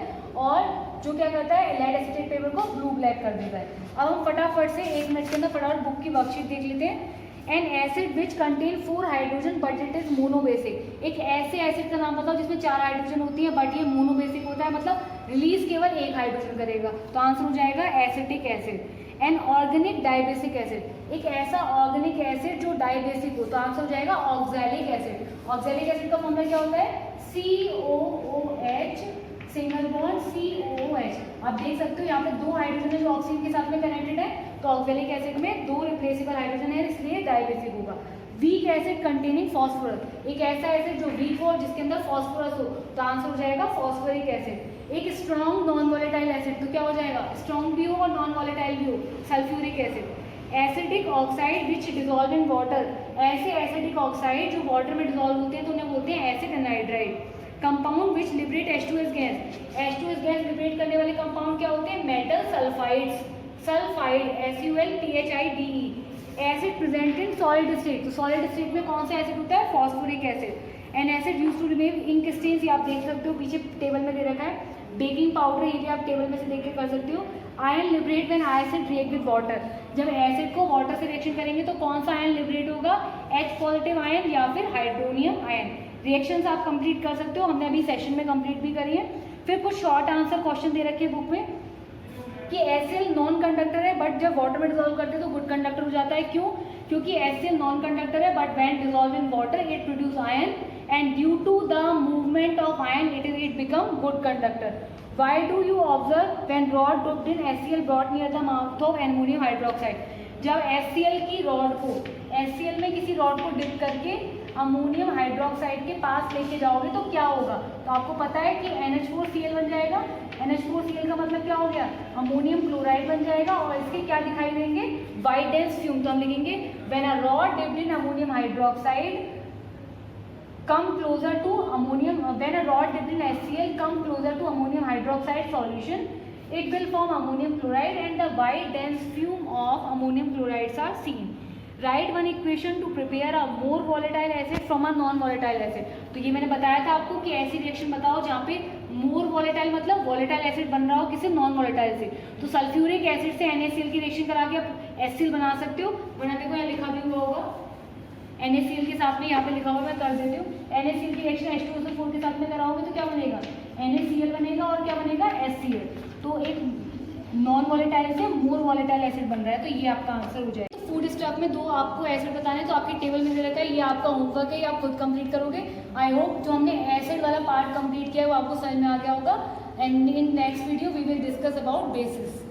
और जो क्या करता है लेड एसिटेट पेपर को ब्लू ब्लैक कर देता है। अब हम फटाफट से 1 मिनट के अंदर फटाफट बुक की वर्कशीट देख लेते हैं। N acid which contain 4 hydrogen but it is monobasic. एक ऐसे एसिड का नाम बताओ जिसमें 4 हाइड्रोजन होती है बट ये मोनोबेसिक होता है, मतलब रिलीज केवल 1 हाइड्रोजन करेगा। तो आंसर हो जाएगा acetic acid. An organic dibasic acid, एक ऐसा ऑर्गेनिक एसिड जो डाइबेसिक हो, तो आंसर हो जाएगा ऑक्सैलिक एसिड। ऑक्सैलिक एसिड का फॉर्मूला क्या होता है, COOH सिंगल बॉन्ड COOH। आप देख सकते हो यहाँ पे 2 हाइड्रोजन है जो ऑक्सीजन के साथ में कनेक्टेड है, तो ऑक्सैलिक एसिड में 2 रिप्लेसेबल हाइड्रोजन है, इसलिए डाइबेसिक होगा। वीक एसिड कंटेनिंग फॉस्फोरस, एक ऐसा एसिड जो वीक हो और जिसके अंदर फॉस्फोरस हो, तो आंसर हो जाएगा फॉस्फोरिक एसिड। एक स्ट्रॉन्ग नॉन वॉलेटाइल एसिड, तो क्या हो जाएगा, स्ट्रॉन्ग भी हो और नॉन वॉलेटाइल भी हो, sulphuric acid. Acidic oxide which dissolve in water, ऐसे एसिडिक ऑक्साइड जो वाटर में डिजॉल्व होते हैं तो उन्हें बोलते हैं acid anhydride. Compound which liberate H2S gas, H2S gas liberate करने वाले कंपाउंड क्या होते हैं, metal sulphides, sulphide SULPHIDE। Acid present in solid state, तो सॉलिड स्टेट में कौन सा एसिड होता है, phosphoric acid. An acid used to remove ink stains, ये आप देख सकते हो पीछे टेबल में दे रखा है। बेकिंग पाउडर, ये भी आप टेबल में से देख के कर सकते हो। Ion liberate when acid react with water, जब एसिड को वाटर से रिएक्शन करेंगे तो कौन सा आयन लिबरेट होगा, H पॉजिटिव आयन या फिर हाइड्रोनियम आयन। रिएक्शंस आप कंप्लीट कर सकते हो, हमने अभी सेशन में कंप्लीट भी करी है। फिर कुछ शॉर्ट आंसर क्वेश्चन दे रखे हैं बुक में कि HCl नॉन कंडक्टर है बट जब वाटर में डिजोल्व करते हैं तो गुड कंडक्टर हो जाता है। क्यों, क्योंकि HCl नॉन कंडक्टर है but when dissolve in water it produce ion and due to the movement of ion it become good conductor. Why do you observe when rod dipped in HCl brought near the mouth of ammonium hydroxide? जब HCl की rod को, HCl में किसी rod को dip करके ammonium hydroxide के पास लेके जाओगे तो क्या होगा, तो आपको पता है कि NH4Cl बन जाएगा। NH4Cl का मतलब क्या हो गया, अमोनियम क्लोराइड बन जाएगा और इसके क्या दिखाई देंगे, वाइट डेंस फ्यूम। तो हम लिखेंगे when a rod dipped in ammonium hydroxide come closer to ammonium, when a rod dipped in HCl come closer to ammonium hydroxide solution, it will form ammonium chloride and the white dense fume of ammonium chlorides are seen. Write one equation to prepare a more volatile acid from a non volatile acid. तो ये मैंने बताया था आपको कि ऐसी reaction बताओ जहाँ पे मोर वॉलेटाइल मतलब वॉलेटाइल एसिड बन रहा हो किसी नॉन वॉलेटाइल से। तो सल्फ्यूरिक एसिड से NaCl की रिएक्शन करा के आप HCl बना सकते हो, वरना देखो यहाँ लिखा भी हुआ होगा NaCl के साथ में, यहाँ पे लिखा हुआ मैं कर देती हूँ। NaCl की रिएक्शन H2SO4 के साथ में कराओगे तो क्या बनेगा, NaCl बनेगा और क्या बनेगा HCl। तो एक नॉन वॉलेटाइल से मोर वॉलेटाइल एसिड बन रहा है, तो ये आपका आंसर हो जाएगा। तो फूड स्टॉक में 2 आपको एसिड बताने, तो आपकी टेबल में दे रखा है, ये आपका होमवर्क है, ये आप खुद कंप्लीट करोगे। आई होप जो हमने एसिड वाला पार्ट कंप्लीट किया है वो आपको समझ में आ गया होगा। And in next video we will discuss about basis.